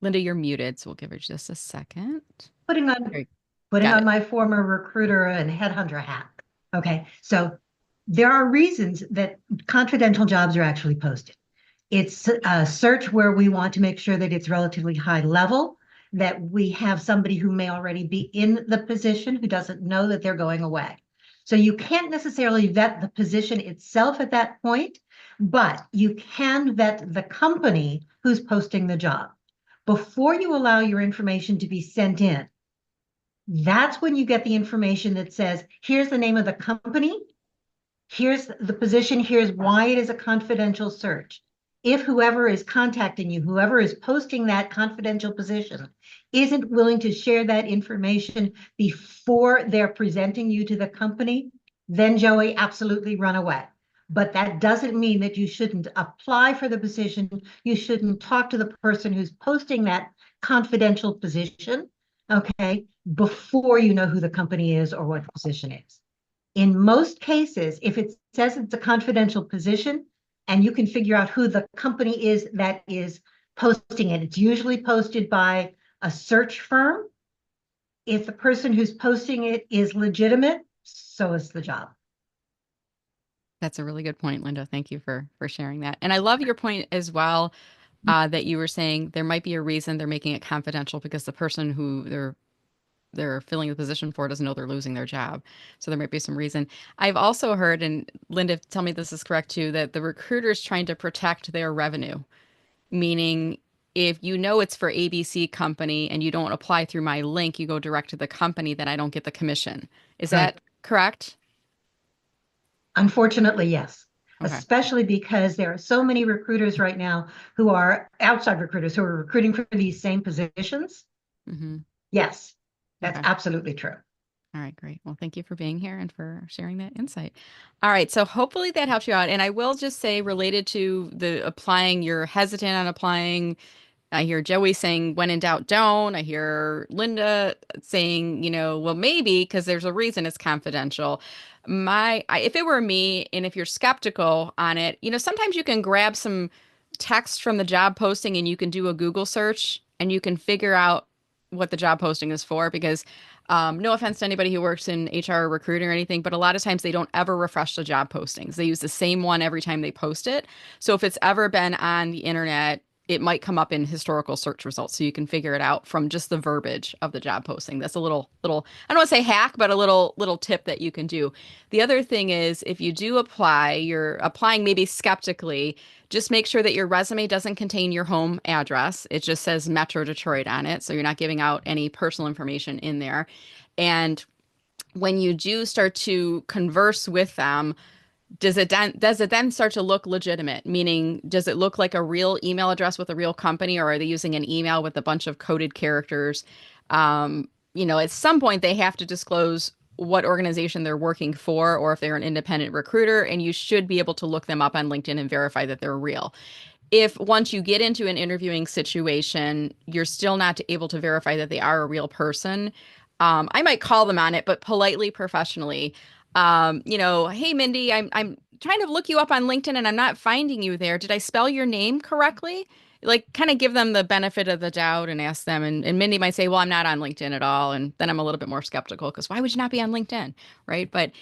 Linda, you're muted, so we'll give her just a second. Putting on my former recruiter and headhunter hat. Okay, so there are reasons that confidential jobs are actually posted. It's a search where we want to make sure that it's relatively high level, that we have somebody who may already be in the position who doesn't know that they're going away. So you can't necessarily vet the position itself at that point, but you can vet the company who's posting the job. Before you allow your information to be sent in, that's when you get the information that says, here's the name of the company, here's the position, here's why it is a confidential search. If whoever is contacting you, whoever is posting that confidential position, isn't willing to share that information before they're presenting you to the company, then Joey, absolutely run away. But that doesn't mean that you shouldn't apply for the position. You shouldn't talk to the person who's posting that confidential position, okay, before you know who the company is or what the position is. In most cases, if it says it's a confidential position and you can figure out who the company is that is posting it, it's usually posted by a search firm. If the person who's posting it is legitimate, so is the job. That's a really good point, Linda. Thank you for sharing that. And I love your point as well, that you were saying there might be a reason they're making it confidential because the person who they're filling the position for doesn't know they're losing their job. So there might be some reason. I've also heard, and Linda, tell me this is correct too, that the recruiter is trying to protect their revenue, meaning if you know it's for ABC company and you don't apply through my link, you go direct to the company, then I don't get the commission. Is that correct? Unfortunately, yes. Okay. Especially because there are so many recruiters right now who are outside recruiters who are recruiting for these same positions. Mm-hmm. Yes, that's Okay. absolutely true. All right, great. Well, thank you for being here and for sharing that insight. All right, so hopefully that helps you out. And I will just say, related to the applying, you're hesitant on applying. I hear Joey saying, when in doubt, don't. I hear Linda saying, well, maybe because there's a reason it's confidential. If it were me, and if you're skeptical on it, sometimes you can grab some text from the job posting and you can do a Google search and you can figure out what the job posting is for, because no offense to anybody who works in HR or recruiting or anything, but a lot of times they don't ever refresh the job postings. They use the same one every time they post it. So if it's ever been on the internet, it might come up in historical search results. So you can figure it out from just the verbiage of the job posting. That's a little, I don't want to say hack, but a little tip that you can do. The other thing is, if you do apply, you're applying maybe skeptically, just make sure that your resume doesn't contain your home address. It just says Metro Detroit on it. So you're not giving out any personal information in there. And when you do start to converse with them, does it then start to look legitimate? Meaning, does it look like a real email address with a real company, or are they using an email with a bunch of coded characters? At some point they have to disclose what organization they're working for, or if they're an independent recruiter, and you should be able to look them up on LinkedIn and verify that they're real. If once you get into an interviewing situation, you're still not able to verify that they are a real person, I might call them on it, but politely, professionally. Hey, Mindy, I'm trying to look you up on LinkedIn and I'm not finding you there. Did I spell your name correctly? Like, kind of give them the benefit of the doubt and ask them. And Mindy might say, well, I'm not on LinkedIn at all. And then I'm a little bit more skeptical, because why would you not be on LinkedIn? Right. But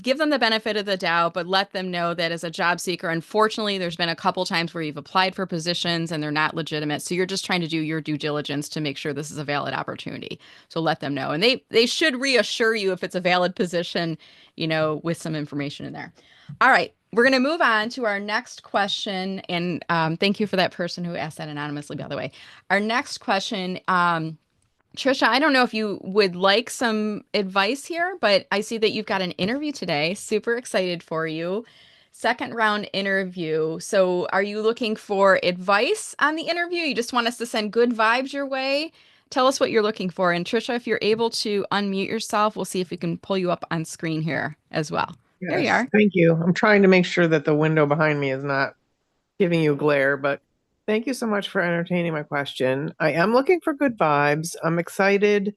give them the benefit of the doubt, but let them know that as a job seeker, unfortunately, there's been a couple times where you've applied for positions and they're not legitimate. So you're just trying to do your due diligence to make sure this is a valid opportunity. So let them know. And they should reassure you if it's a valid position, with some information in there. All right. We're going to move on to our next question. And thank you for that person who asked that anonymously, by the way. Our next question, Trisha, I don't know if you would like some advice here, but I see that you've got an interview today. Super excited for you. Second round interview. So are you looking for advice on the interview? You just want us to send good vibes your way? Tell us what you're looking for. And Trisha, if you're able to unmute yourself, we'll see if we can pull you up on screen here as well. Yes, there you are. Thank you. I'm trying to make sure that the window behind me is not giving you glare, but thank you so much for entertaining my question. I am looking for good vibes. I'm excited.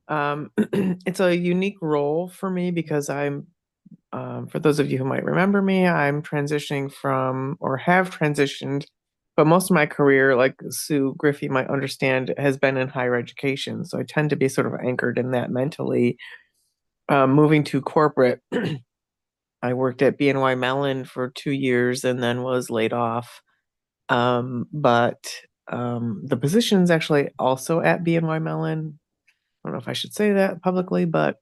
It's a unique role for me because I'm, for those of you who might remember me, I'm transitioning from, or have transitioned, but most of my career, like Sue Griffey might understand, has been in higher education. So I tend to be sort of anchored in that mentally. Moving to corporate, I worked at BNY Mellon for 2 years and then was laid off. But the position is actually also at BNY Mellon. I don't know if I should say that publicly, but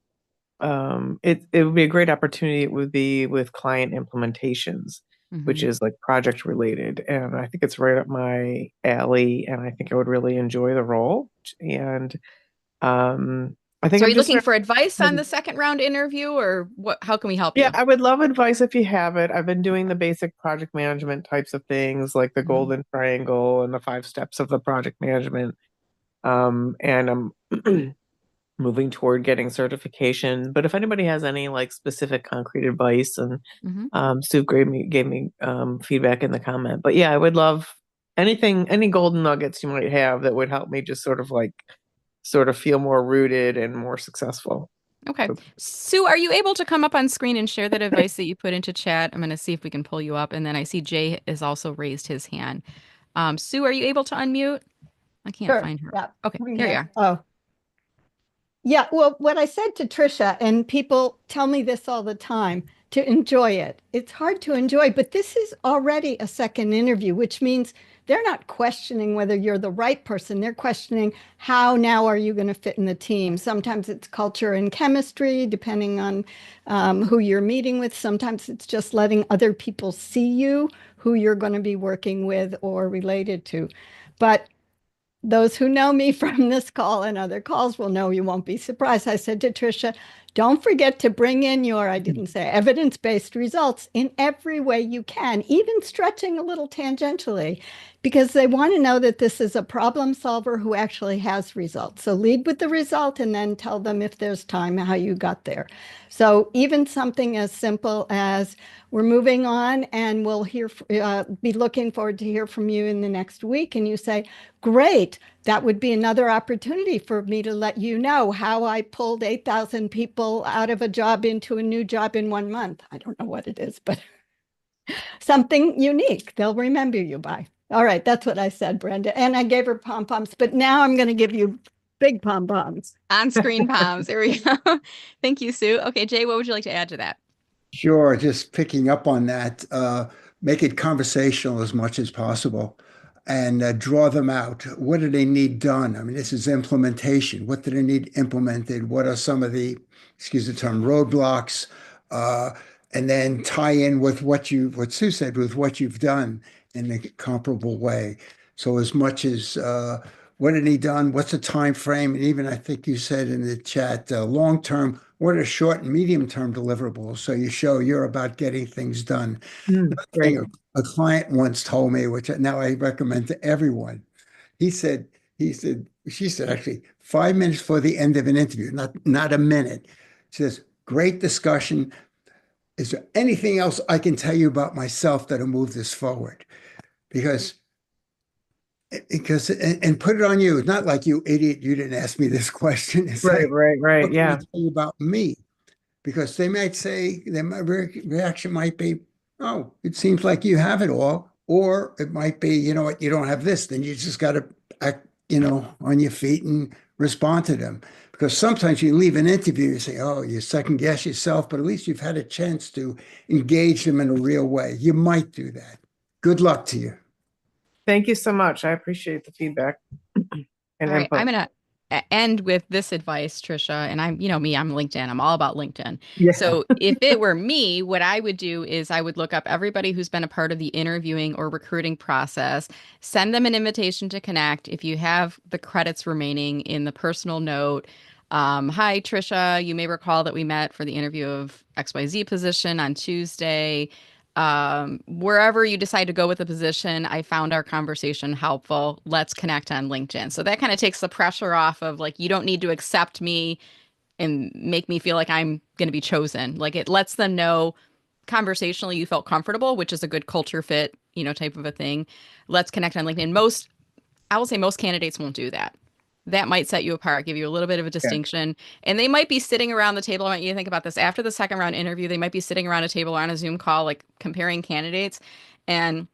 it would be a great opportunity. It would be with client implementations, which is like project related. And I think it's right up my alley. And I think I would really enjoy the role. And I think So are I'm you just looking for advice on the second round interview, or what? How can we help you? Yeah, I would love advice if you have it. I've been doing the basic project management types of things, like the golden triangle and the 5 steps of the project management. And I'm moving toward getting certification. But if anybody has any like specific concrete advice, and Sue gave me feedback in the comment. But yeah, I would love anything, any golden nuggets you might have that would help me just sort of feel more rooted and more successful. Okay. Sue, are you able to come up on screen and share that advice that you put into chat? I'm going to see if we can pull you up. And then I see Jay has also raised his hand. Sue, are you able to unmute? I can't find her. Yeah. Okay, there you are. Oh. Yeah, well, what I said to Trisha, and people tell me this all the time, to enjoy it. It's hard to enjoy, but this is already a second interview, which means they're not questioning whether you're the right person. They're questioning how now are you going to fit in the team. Sometimes it's culture and chemistry, depending on who you're meeting with. Sometimes it's just letting other people see you, who you're going to be working with or related to. But those who know me from this call and other calls will know you won't be surprised. I said to Trisha, don't forget to bring in your, I didn't say, evidence-based results in every way you can, even stretching a little tangentially, because they want to know that this is a problem solver who actually has results. So lead with the result and then tell them if there's time how you got there. So even something as simple as we're moving on and we'll be looking forward to hear from you in the next week. And you say, great, that would be another opportunity for me to let you know how I pulled 8,000 people out of a job into a new job in 1 month. I don't know what it is, but something unique they'll remember you by. All right, that's what I said, Brenda. And I gave her pom-poms, but now I'm going to give you big pom-poms. On-screen poms. There we go. Thank you, Sue. Okay, Jay, what would you like to add to that? Sure, just picking up on that, make it conversational as much as possible and draw them out. What do they need done? I mean, this is implementation. What do they need implemented? What are some of the, excuse the term, roadblocks? And then tie in with what Sue said, with what you've done in a comparable way. So as much as what did he done? What's the time frame? And even I think you said in the chat, long term, what are short and medium term deliverables? So you show you're about getting things done. Great. A client once told me, which now I recommend to everyone. She said, actually, 5 minutes for the end of an interview, not a minute. She says, great discussion. Is there anything else I can tell you about myself that'll move this forward? Because and put it on you. It's not like, you idiot, you didn't ask me this question. It's Right. what can I Yeah. tell you about me? Because they might say, their reaction might be, oh, it seems like you have it all. Or it might be, you know what, you don't have this. Then you just got to act, on your feet and respond to them. Because sometimes you leave an interview, you say, oh, you second guess yourself, but at least you've had a chance to engage them in a real way. You might do that. Good luck to you. Thank you so much. I appreciate the feedback. And All right, input. I'm going to end with this advice, Trisha, and I'm LinkedIn. I'm all about LinkedIn. Yeah. So if it were me, what I would do is I would look up everybody who's been a part of the interviewing or recruiting process, send them an invitation to connect. If you have the credits remaining in the personal note, hi, Trisha, you may recall that we met for the interview of XYZ position on Tuesday. Wherever you decide to go with the position, I found our conversation helpful. Let's connect on LinkedIn. So that kind of takes the pressure off of like, you don't need to accept me and make me feel like I'm going to be chosen. Like it lets them know conversationally you felt comfortable, which is a good culture fit, type of a thing. Let's connect on LinkedIn. I will say most candidates won't do that. That might set you apart, give you a little bit of a distinction. And they might be sitting around the table. I want you to think about this. After the second round interview, they might be sitting around a table or on a Zoom call, like comparing candidates. And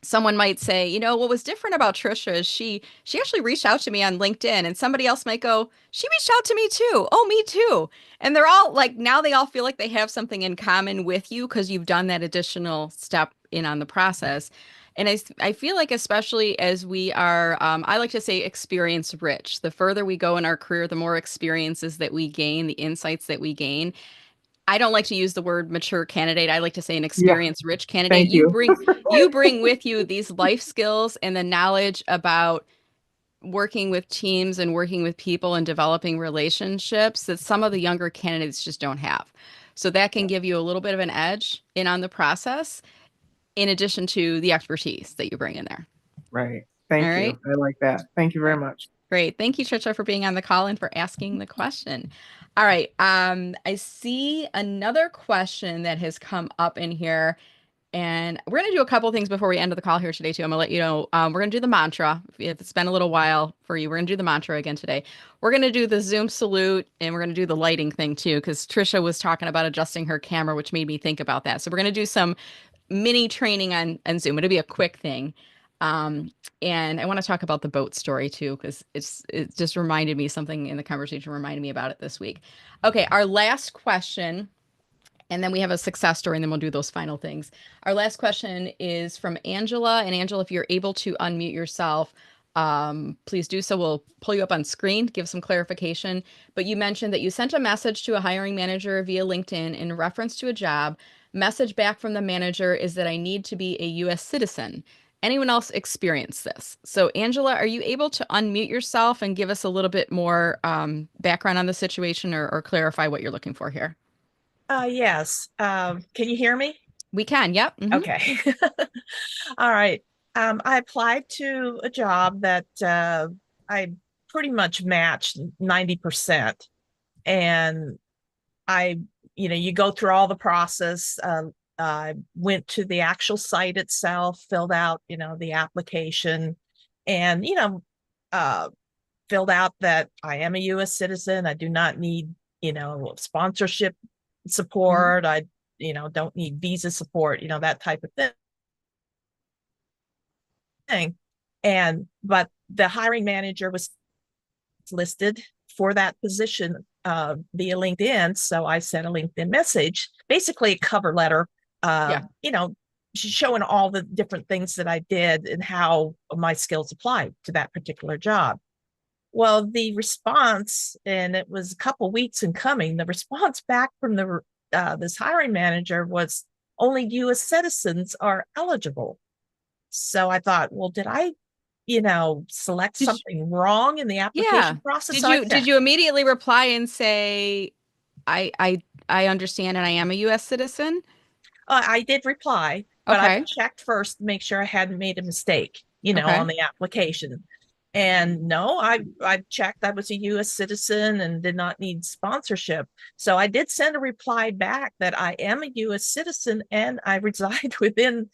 someone might say, what was different about Trisha is she actually reached out to me on LinkedIn. And somebody else might go, she reached out to me too. Oh, me too. And they're all like, now they all feel like they have something in common with you because you've done that additional step in on the process. And I feel like especially as we are, I like to say experience rich. The further we go in our career, the more experiences that we gain, the insights that we gain. I don't like to use the word mature candidate. I like to say an experience rich candidate. Thank you. You bring with you these life skills and the knowledge about working with teams and working with people and developing relationships that some of the younger candidates just don't have. So that can give you a little bit of an edge in on the process, in addition to the expertise that you bring in there. Right. Thank All you. right. I like that. Thank you very much. Great. Thank you, Trisha, for being on the call and for asking the question. All right. I see another question that has come up in here. And we're going to do a couple things before we end the call here today, too. I'm going to let you know, we're going to do the mantra. If it's been a little while for you, we're going to do the mantra again today. We're going to do the Zoom salute, and we're going to do the lighting thing, too, because Trisha was talking about adjusting her camera, which made me think about that. So we're going to do some mini training on Zoom. It'll be a quick thing. And I want to talk about the boat story, too, because it just reminded me, something in the conversation reminded me about it this week. Okay, our last question. And then we have a success story, and then we'll do those final things. Our last question is from Angela. And Angela, if you're able to unmute yourself, please do so. We'll pull you up on screen, give some clarification. But you mentioned that you sent a message to a hiring manager via LinkedIn in reference to a job. Message back from the manager is that I need to be a U.S. citizen. Anyone else experience this? So Angela, are you able to unmute yourself and give us a little bit more background on the situation, or clarify what you're looking for here? Yes. Can you hear me? We can. Yep. Mhm. Okay. All right. I applied to a job that I pretty much matched 90%. And you go through all the process. I went to the actual site itself, filled out, the application, and, filled out that I am a U.S. citizen. I do not need, sponsorship support. I, don't need visa support, that type of thing. But the hiring manager was listed for that position via LinkedIn. So I sent a LinkedIn message, basically a cover letter, showing all the different things that I did and how my skills applied to that particular job. Well, the response, and it was a couple weeks in coming, the response back from this hiring manager was only U.S. citizens are eligible. So I thought, well, did I, select something wrong in the application process? Did you immediately reply and say, I understand and I am a U.S. citizen? I did reply, but I checked first to make sure I hadn't made a mistake, on the application. And no, I checked I was a U.S. citizen and did not need sponsorship. So I did send a reply back that I am a U.S. citizen and I reside within,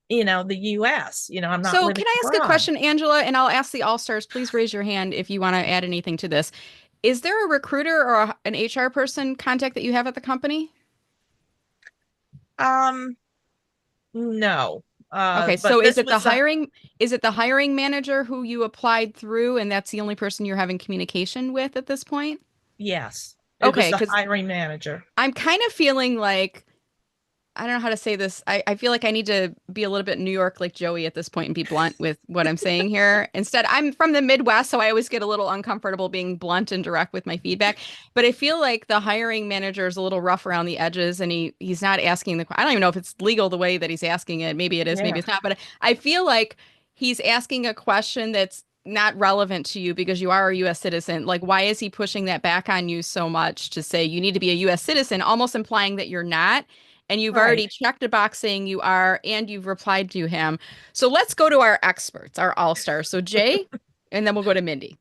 the U.S. I'm not So living can I ask abroad. a question, Angela? And I'll ask the All-Stars, please raise your hand if you want to add anything to this. Is there a recruiter or an HR person contact that you have at the company? No. Okay, so is it the hiring manager who you applied through, and that's the only person you're having communication with at this point? Yes. It was the hiring manager. I'm kind of feeling like, I don't know how to say this. I feel like I need to be a little bit New York like Joey at this point and be blunt with what I'm saying here. Instead, I'm from the Midwest, so I always get a little uncomfortable being blunt and direct with my feedback. But I feel like the hiring manager is a little rough around the edges, and he's not asking I don't even know if it's legal the way that he's asking it. Maybe it is, maybe it's not. But I feel like he's asking a question that's not relevant to you because you are a U.S. citizen. Like, why is he pushing that back on you so much to say you need to be a U.S. citizen, almost implying that you're not? And you've already checked a box saying you are, and you've replied to him. So let's go to our experts, our all-stars. So Jay, and then we'll go to Mindy.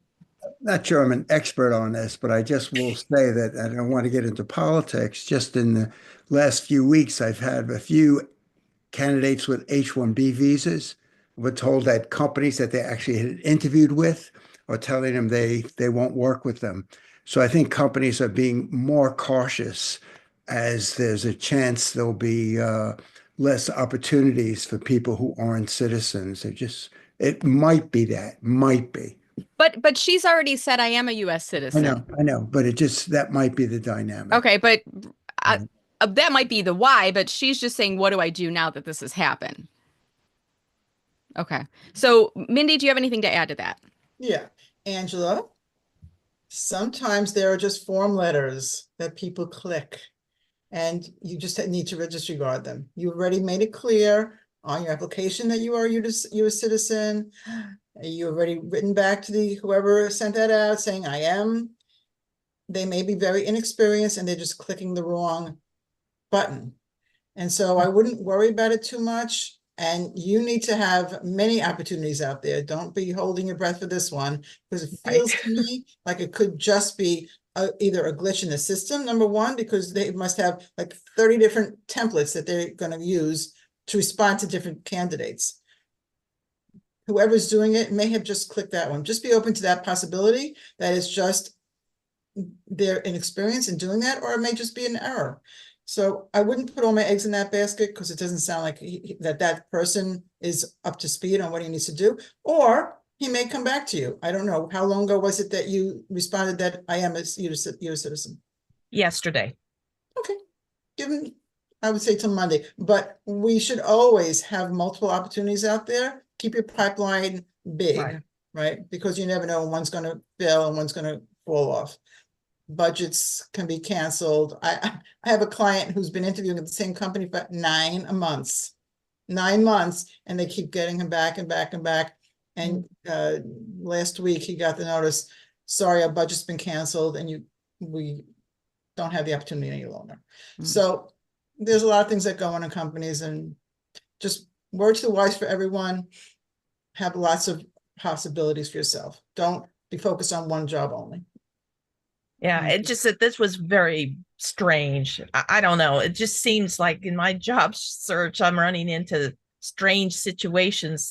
Not sure I'm an expert on this, but I just will say that I don't want to get into politics. Just in the last few weeks, I've had a few candidates with H-1B visas were told that companies that they actually had interviewed with are telling them they won't work with them. So I think companies are being more cautious as there's a chance there'll be less opportunities for people who aren't citizens. It might be that, might be. But she's already said I am a U.S. citizen. I know, but that might be the dynamic. Okay, but that might be the why, but she's just saying, what do I do now that this has happened? Okay. So Mindy, do you have anything to add to that? Yeah. Angela, sometimes there are just form letters that people click, and you just need to disregard them. You already made it clear on your application that you are a U.S. citizen. You already written back to whoever sent that out saying I am. They may be very inexperienced and they're just clicking the wrong button. And so I wouldn't worry about it too much. And you need to have many opportunities out there. Don't be holding your breath for this one, because it feels to me like it could just be either a glitch in the system, number one, because they must have like 30 different templates that they're going to use to respond to different candidates. Whoever's doing it may have just clicked that one. Just be open to that possibility that it's just their inexperience in doing that, or it may just be an error. So I wouldn't put all my eggs in that basket, because it doesn't sound like that person is up to speed on what he needs to do, or he may come back to you. I don't know. How long ago was it that you responded that I am a U.S. citizen? Yesterday. Okay. Give him, I would say till Monday, but we should always have multiple opportunities out there. Keep your pipeline big, right? Because you never know when one's going to fail and one's going to fall off. Budgets can be canceled. I have a client who's been interviewing at the same company for 9 months, and they keep getting him back and back and back. And last week he got the notice, sorry, our budget's been canceled and we don't have the opportunity any longer. So there's a lot of things that go on in companies, and just word to the wise for everyone, have lots of possibilities for yourself. Don't be focused on one job only. Yeah, it just that this was very strange. I don't know. It just seems like in my job search, I'm running into strange situations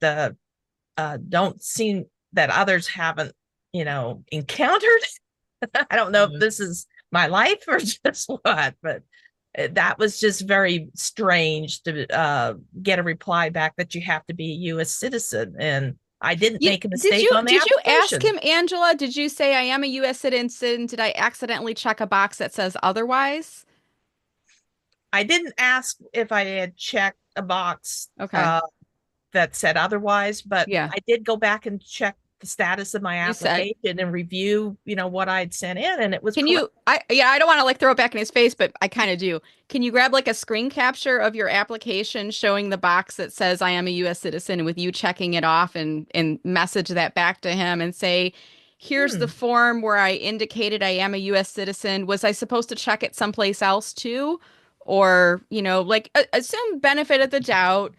that don't seem that others haven't, encountered. I don't know if this is my life or just what, but that was just very strange to get a reply back that you have to be a U.S. citizen. And I didn't make a mistake on the Did you ask application. him, Angela? Did you say, I am a U.S. citizen? Did I accidentally check a box that says otherwise? I didn't ask if I had checked a box that said otherwise, but I did go back and check the status of my application and review, what I'd sent in, and it was correct. I don't want to like throw it back in his face, but I kind of do. Can you grab like a screen capture of your application showing the box that says I am a U.S. citizen with you checking it off, and message that back to him and say, here's the form where I indicated I am a U.S. citizen. Was I supposed to check it someplace else too? Or, assume benefit of the doubt.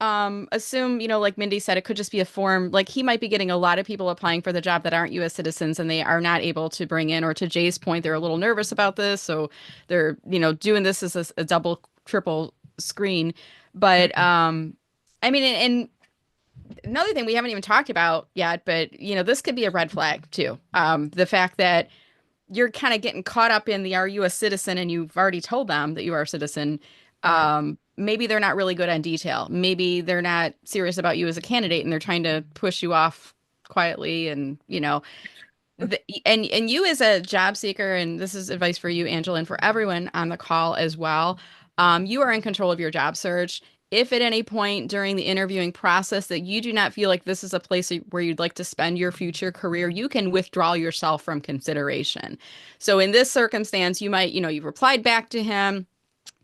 Assume, like Mindy said, it could just be a form. Like, he might be getting a lot of people applying for the job that aren't U.S. citizens, and they are not able to bring in, or to Jay's point, they're a little nervous about this. So they're, doing this as a double, triple screen. But, and another thing we haven't even talked about yet, but, this could be a red flag too. The fact that you're kind of getting caught up in the are you a citizen, and you've already told them that you are a citizen. Maybe they're not really good on detail. Maybe they're not serious about you as a candidate, and they're trying to push you off quietly. And, and you as a job seeker, and this is advice for you, Angela, and for everyone on the call as well. You are in control of your job search. If at any point during the interviewing process that you do not feel like this is a place where you'd like to spend your future career, you can withdraw yourself from consideration. So in this circumstance, you might, you've replied back to him,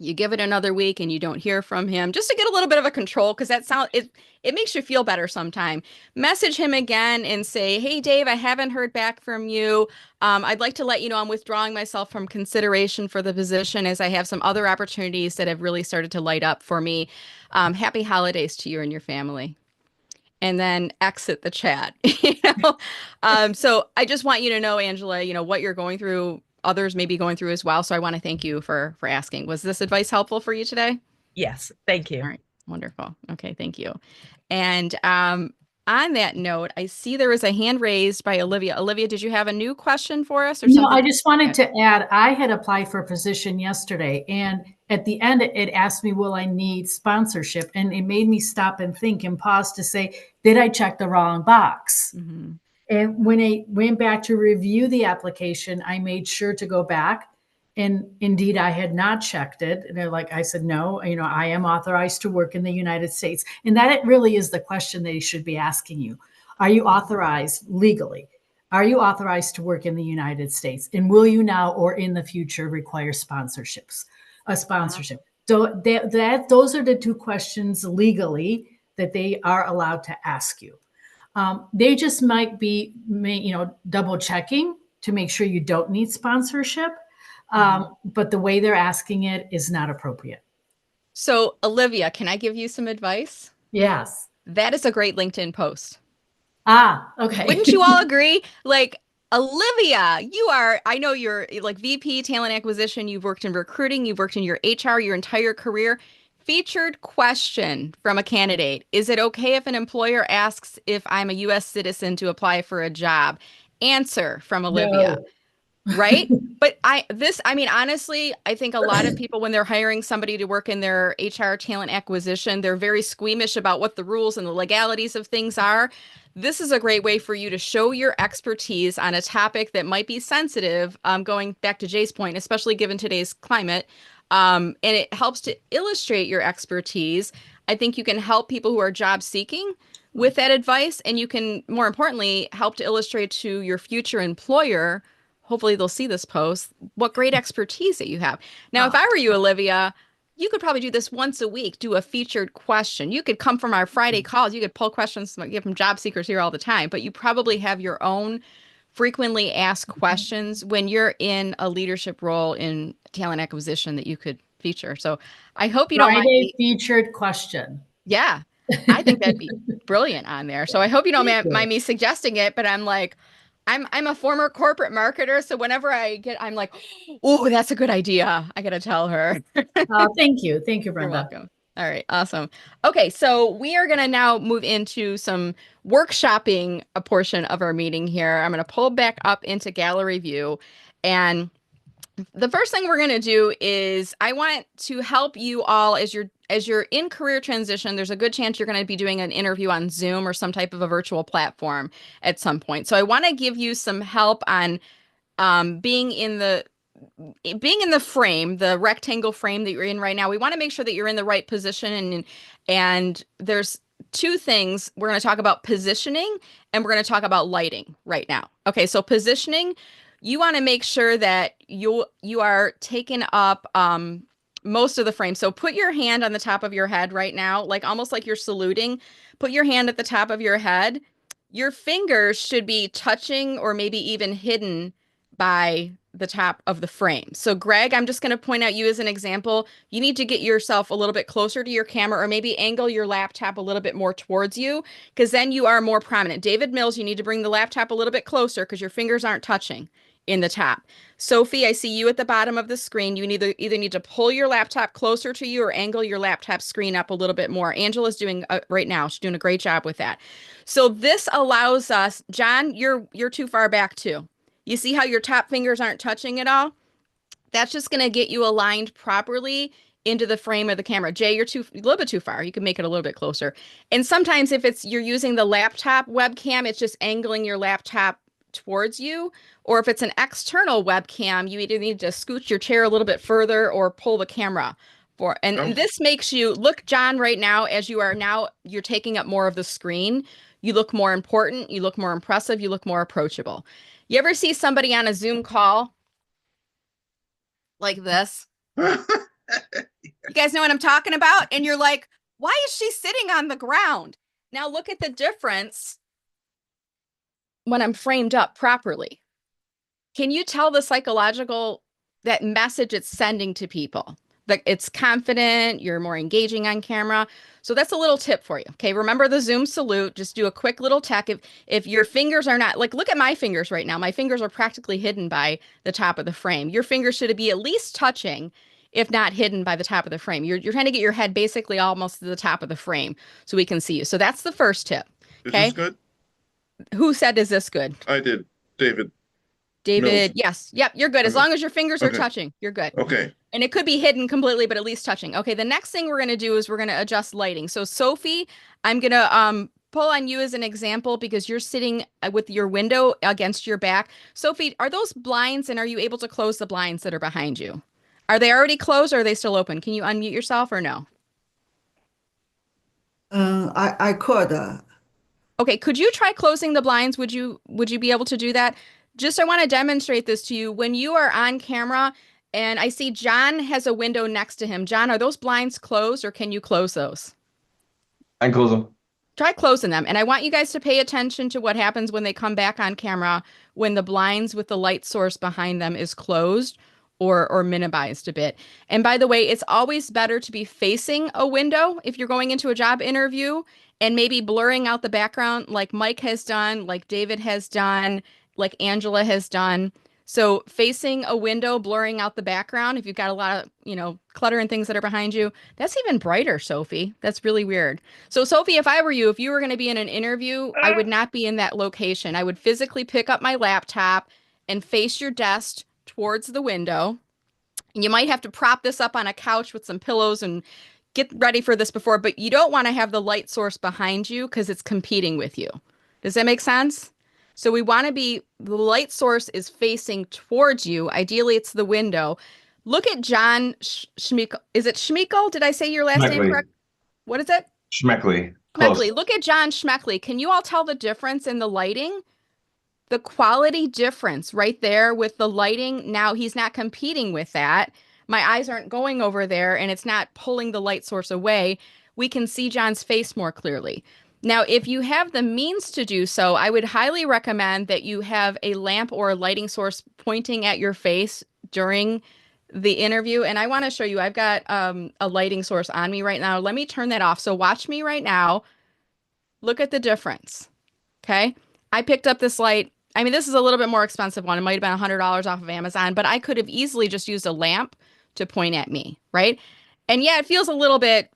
you give it another week and you don't hear from him, just to get a little bit of a control, because it makes you feel better sometime. Message him again and say, hey, Dave, I haven't heard back from you. I'd like to let you know I'm withdrawing myself from consideration for the position, as I have some other opportunities that have really started to light up for me. Happy holidays to you and your family. And then exit the chat. So I just want you to know, Angela, what you're going through, others may be going through as well. So I want to thank you for asking. Was this advice helpful for you today? Yes, thank you. All right, wonderful. Okay, thank you. And on that note, I see there was a hand raised by Olivia. Olivia, did you have a new question for us or something? No, I just wanted to add, I had applied for a position yesterday, and at the end it asked me, will I need sponsorship? And it made me stop and think and pause to say, did I check the wrong box? Mm-hmm. And when I went back to review the application, I made sure to go back. And indeed, I had not checked it. And I said, no, I am authorized to work in the United States. And that it really is the question they should be asking you. Are you authorized legally? Are you authorized to work in the United States? And will you now or in the future require a sponsorship? So those are the two questions legally that they are allowed to ask you. They just might be, double checking to make sure you don't need sponsorship. But the way they're asking it is not appropriate. So, Olivia, can I give you some advice? Yes. That is a great LinkedIn post. Ah, okay. Wouldn't you all agree? Like, Olivia, I know you're like VP talent acquisition. You've worked in recruiting, you've worked in your HR your entire career. Featured question from a candidate. Is it okay if an employer asks if I'm a US citizen to apply for a job? Answer from Olivia. No. Right? But I mean, honestly, I think a lot of people, when they're hiring somebody to work in their HR talent acquisition, they're very squeamish about what the rules and the legalities of things are. This is a great way for you to show your expertise on a topic that might be sensitive, going back to Jay's point, especially given today's climate. And it helps to illustrate your expertise. I think you can help people who are job seeking with that advice, and you can, more importantly, help to illustrate to your future employer, hopefully they'll see this post, what great expertise that you have. Now, if I were you, Olivia, you could probably do this once a week, do a featured question. You could come from our Friday calls. You could pull questions from job seekers here all the time, but you probably have your own frequently asked questions when you're in a leadership role in talent acquisition that you could feature. So I hope you don't mind Friday featured question. Yeah, I think that'd be brilliant on there. So I hope you don't mind me suggesting it, but I'm like, I'm a former corporate marketer, so whenever I'm like, oh, that's a good idea. I gotta tell her. Thank you, Brenda. You're welcome. All right, awesome. Okay, so we are gonna now move into some workshopping a portion of our meeting here. I'm gonna pull back up into gallery view, and the first thing we're going to do is I want to help you all as you're in career transition. There's a good chance you're going to be doing an interview on Zoom or some type of a virtual platform at some point. So I want to give you some help on being in the frame, the rectangle frame that you're in right now. We want to make sure that you're in the right position, and there's two things. We're going to talk about positioning, and we're going to talk about lighting right now. Okay, so positioning, you want to make sure that you are taking up most of the frame. So put your hand on the top of your head right now, like almost like you're saluting. Put your hand at the top of your head. Your fingers should be touching or maybe even hidden by the top of the frame. So Greg, I'm just going to point out you as an example. You need to get yourself a little bit closer to your camera, or maybe angle your laptop a little bit more towards you, because then you are more prominent. David Mills, you need to bring the laptop a little bit closer because your fingers aren't touching in the top. Sophie, I see you at the bottom of the screen. You either need to pull your laptop closer to you or angle your laptop screen up a little bit more. Angela's doing right now. She's doing a great job with that. So this allows us, John, you're too far back too. You see how your top fingers aren't touching at all? That's just going to get you aligned properly into the frame of the camera. Jay, you're a little bit too far. You can make it a little bit closer. And sometimes if you're using the laptop webcam, it's just angling your laptop towards you. Or if it's an external webcam, you either need to scoot your chair a little bit further or pull the camera for. And this makes you look, John, right now, as you're taking up more of the screen. You look more important. You look more impressive. You look more approachable. You ever see somebody on a Zoom call like this? You guys know what I'm talking about? And you're like, why is she sitting on the ground? Now look at the difference when I'm framed up properly. Can you tell the psychological, that message it's sending to people? That it's confident, you're more engaging on camera. So that's a little tip for you. Okay, remember the Zoom salute. Just do a quick little tech. If your fingers are not, like, look at my fingers right now. My fingers are practically hidden by the top of the frame. Your fingers should be at least touching, if not hidden by the top of the frame. You're trying to get your head basically almost to the top of the frame so we can see you. So that's the first tip. Okay. Is this good? Who said, is this good? I did. David. David, Mills. yes. Yep, you're good. As Okay. long as your fingers are Okay. touching, you're good. Okay. And it could be hidden completely, but at least touching. Okay, the next thing we're going to do is we're going to adjust lighting. So Sophie, I'm going to pull on you as an example because you're sitting with your window against your back. Sophie, are those blinds, and are you able to close the blinds that are behind you? Are they already closed or are they still open? Can you unmute yourself or no? I could. Okay, could you try closing the blinds? Would you be able to do that? Just, I want to demonstrate this to you. When you are on camera, and I see John has a window next to him. John, are those blinds closed or can you close those? I can close them. Try closing them. And I want you guys to pay attention to what happens when they come back on camera, when the blinds with the light source behind them is closed or minimized a bit. And by the way, it's always better to be facing a window if you're going into a job interview, and maybe blurring out the background like Mike has done, like David has done, like Angela has done. So facing a window, blurring out the background, if you've got a lot of, clutter and things that are behind you, that's even brighter, Sophie. That's really weird. So Sophie, if I were you, if you were going to be in an interview, I would not be in that location. I would physically pick up my laptop and face your desk towards the window. You might have to prop this up on a couch with some pillows and get ready for this before, but you don't want to have the light source behind you because it's competing with you. Does that make sense? So we want to be, the light source is facing towards you. Ideally, it's the window. Look at John Schmeickel. Is it Schmeickel? Did I say your last name correct? What is it? Schmeckley. Schmeckley. Look at John Schmeckley. Can you all tell the difference in the lighting? The quality difference right there with the lighting. Now he's not competing with that. My eyes aren't going over there and it's not pulling the light source away. We can see John's face more clearly. Now, if you have the means to do so, I would highly recommend that you have a lamp or a lighting source pointing at your face during the interview. And I want to show you, I've got a lighting source on me right now. Let me turn that off. So watch me right now. Look at the difference. Okay. I picked up this light. I mean, this is a little bit more expensive one. It might have been $100 off of Amazon, but I could have easily just used a lamp to point at me, right? And yeah, it feels a little bit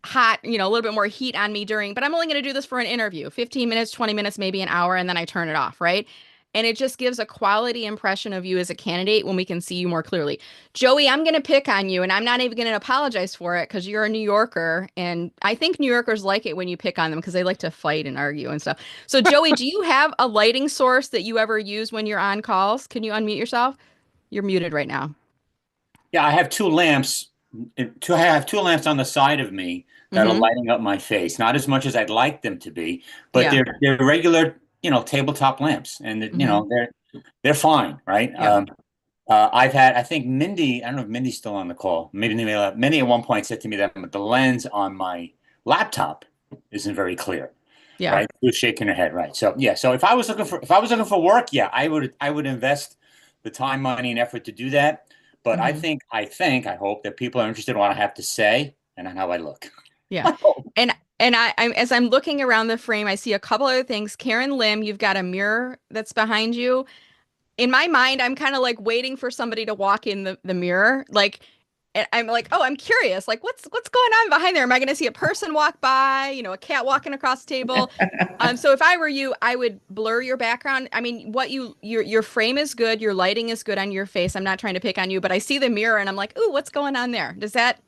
hot, a little bit more heat on me but I'm only going to do this for an interview, 15 minutes, 20 minutes, maybe an hour, and then I turn it off, right? And it just gives a quality impression of you as a candidate when we can see you more clearly. Joey, I'm going to pick on you, and I'm not even going to apologize for it because you're a New Yorker, and I think New Yorkers like it when you pick on them because they like to fight and argue and stuff. So Joey, do you have a lighting source that you ever use when you're on calls? Can you unmute yourself? You're muted right now. Yeah, I have two lamps. I have two lamps on the side of me that are lighting up my face. Not as much as I'd like them to be, but they're regular, tabletop lamps, and they're fine, right? Yeah. I think Mindy, I don't know if Mindy's still on the call. Maybe Mindy at one point said to me that the lens on my laptop isn't very clear. Yeah. Right. She was shaking her head. Right. So yeah. So if I was looking for work, yeah, I would invest the time, money, and effort to do that. But I hope that people are interested in what I have to say and on how I look. Yeah. And I'm as I'm looking around the frame, I see a couple other things. Karen Lim, you've got a mirror that's behind you. In my mind, I'm kind of like waiting for somebody to walk in the mirror. Like, and I'm like, oh, I'm curious. Like, what's going on behind there? Am I going to see a person walk by? A cat walking across the table? So if I were you, I would blur your background. I mean, your frame is good. Your lighting is good on your face. I'm not trying to pick on you, but I see the mirror and I'm like, ooh, what's going on there? Does that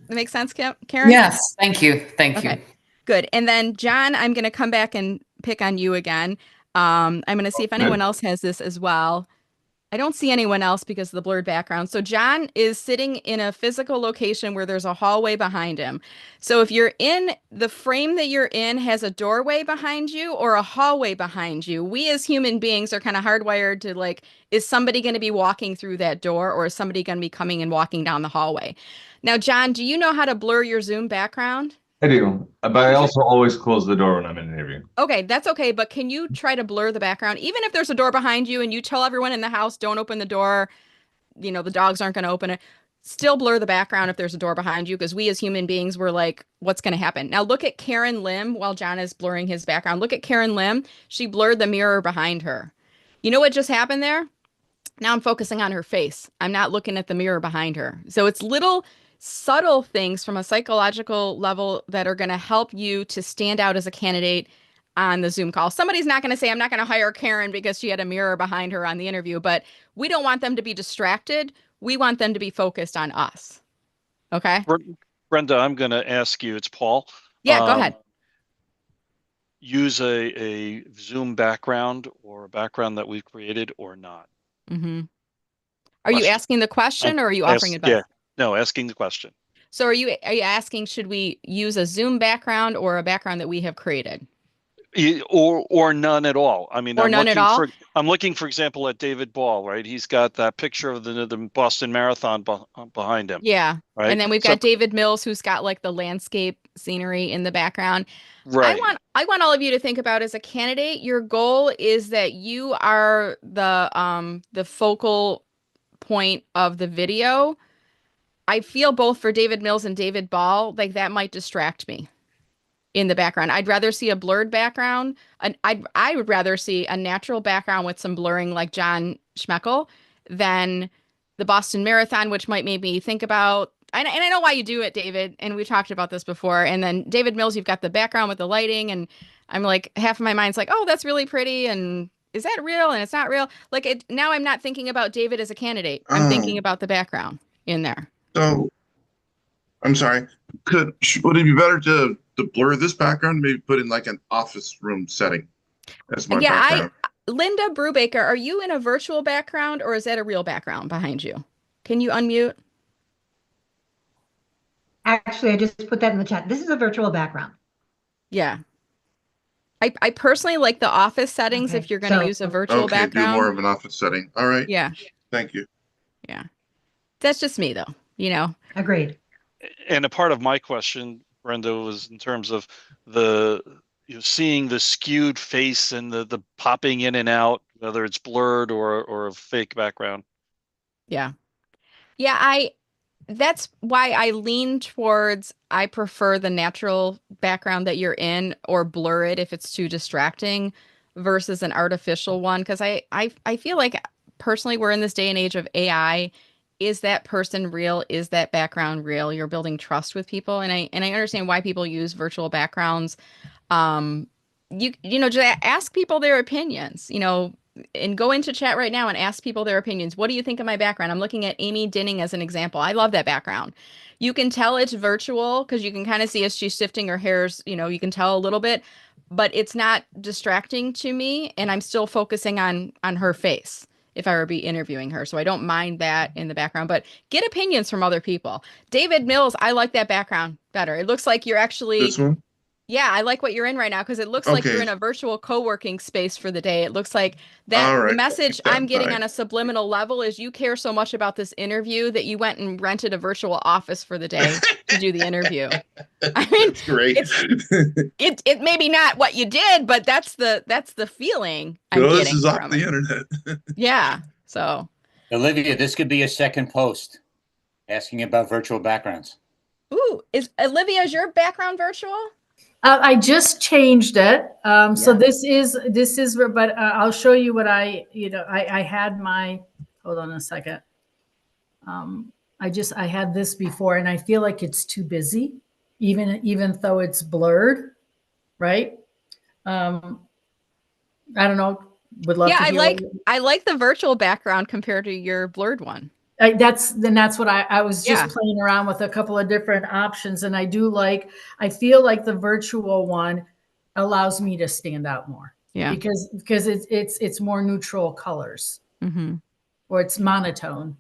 make sense, Karen? Yes. Thank you. Thank you. Good. And then John, I'm going to come back and pick on you again. I'm going to see if anyone else has this as well. I don't see anyone else because of the blurred background. So John is sitting in a physical location where there's a hallway behind him. So if you're in the frame that you're in has a doorway behind you or a hallway behind you, we as human beings are kind of hardwired to like, is somebody going to be walking through that door or is somebody going to be coming and walking down the hallway? Now, John, do you know how to blur your Zoom background? I do, but I also always close the door when I'm in an interview. Okay, that's okay. But can you try to blur the background? Even if there's a door behind you and you tell everyone in the house, don't open the door, the dogs aren't going to open it. Still blur the background if there's a door behind you because we as human beings, we're like, what's going to happen? Now look at Karen Lim while John is blurring his background. Look at Karen Lim. She blurred the mirror behind her. You know what just happened there? Now I'm focusing on her face. I'm not looking at the mirror behind her. So it's little subtle things from a psychological level that are going to help you to stand out as a candidate on the Zoom call. Somebody's not going to say, I'm not going to hire Karen because she had a mirror behind her on the interview, but we don't want them to be distracted. We want them to be focused on us. Okay. Brenda, I'm going to ask you, it's Paul. Yeah, go ahead. Use a Zoom background or a background that we've created or not. Mm-hmm. Are you asking the question or are you offering advice? Yeah. No, asking the question. So are you asking, should we use a Zoom background or a background that we have created? Or none at all. I mean, I'm looking, for example, at David Ball, right? He's got that picture of the Boston Marathon behind him. Yeah. Right? And then we've got David Mills, who's got like the landscape scenery in the background. Right. I want all of you to think about as a candidate, your goal is that you are the focal point of the video, I feel both for David Mills and David Ball, like that might distract me in the background. I'd rather see a blurred background. And I would rather see a natural background with some blurring like John Schmeckel than the Boston Marathon, which might make me think about, and I know why you do it, David, and we talked about this before. And then David Mills, you've got the background with the lighting, and I'm like, half of my mind's like, oh, that's really pretty, and is that real? And it's not real. Like it now I'm not thinking about David as a candidate. I'm thinking about the background in there. So I'm sorry. Would it be better to blur this background, maybe put in like an office room setting as my background? Linda Brubaker, are you in a virtual background or is that a real background behind you? Can you unmute? Actually, I just put that in the chat. This is a virtual background. Yeah. I personally like the office settings if you're going to use a virtual background. Do more of an office setting. All right. Yeah. Thank you. Yeah. That's just me though, you know. Agreed. And a part of my question, Brenda, was in terms of the seeing the skewed face and the popping in and out, whether it's blurred or a fake background. Yeah. Yeah, that's why I lean towards I prefer the natural background that you're in or blur it if it's too distracting versus an artificial one. Because I feel like personally we're in this day and age of AI. Is that person real? Is that background real? You're building trust with people. And I understand why people use virtual backgrounds. Just ask people their opinions, and go into chat right now and ask people their opinions. What do you think of my background? I'm looking at Amy Dinning as an example. I love that background. You can tell it's virtual because you can kind of see as she's shifting her hairs, you can tell a little bit, but it's not distracting to me. And I'm still focusing on her face if I were be interviewing her. So I don't mind that in the background, but get opinions from other people. David Mills, I like that background better. It looks like you're actually This one? Yeah, I like what you're in right now because it looks like you're in a virtual co-working space for the day. It looks like that the message I'm getting on a subliminal level is you care so much about this interview that you went and rented a virtual office for the day to do the interview. I mean, That's great. It maybe not what you did, but that's the feeling I'm getting this is off from the it. internet. Yeah. So Olivia, this could be a second post asking about virtual backgrounds. Ooh, is your background virtual? I just changed it. So this is, but I'll show you what I had my, hold on a second. I had this before and I feel like it's too busy, even though it's blurred, right? I don't know. Would love to hear. I like the virtual background compared to your blurred one. That's what I was just playing around with a couple of different options. And I feel like the virtual one allows me to stand out more. Yeah. Because it's more neutral colors. Mm-hmm. Or it's monotone.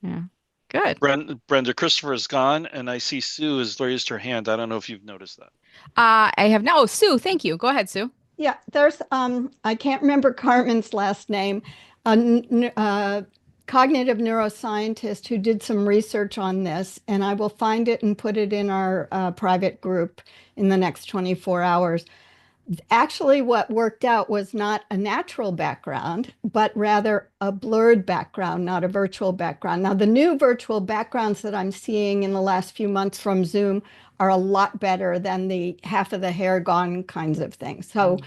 Yeah. Good. Brenda, Christopher is gone and I see Sue has raised her hand. I don't know if you've noticed that. I have no. Sue, thank you. Go ahead, Sue. Yeah, there's I can't remember Carmen's last name. Cognitive neuroscientist who did some research on this, and I will find it and put it in our private group in the next 24 hours. Actually, what worked out was not a natural background, but rather a blurred background, not a virtual background. Now, the new virtual backgrounds that I'm seeing in the last few months from Zoom are a lot better than the half of the hair gone kinds of things. So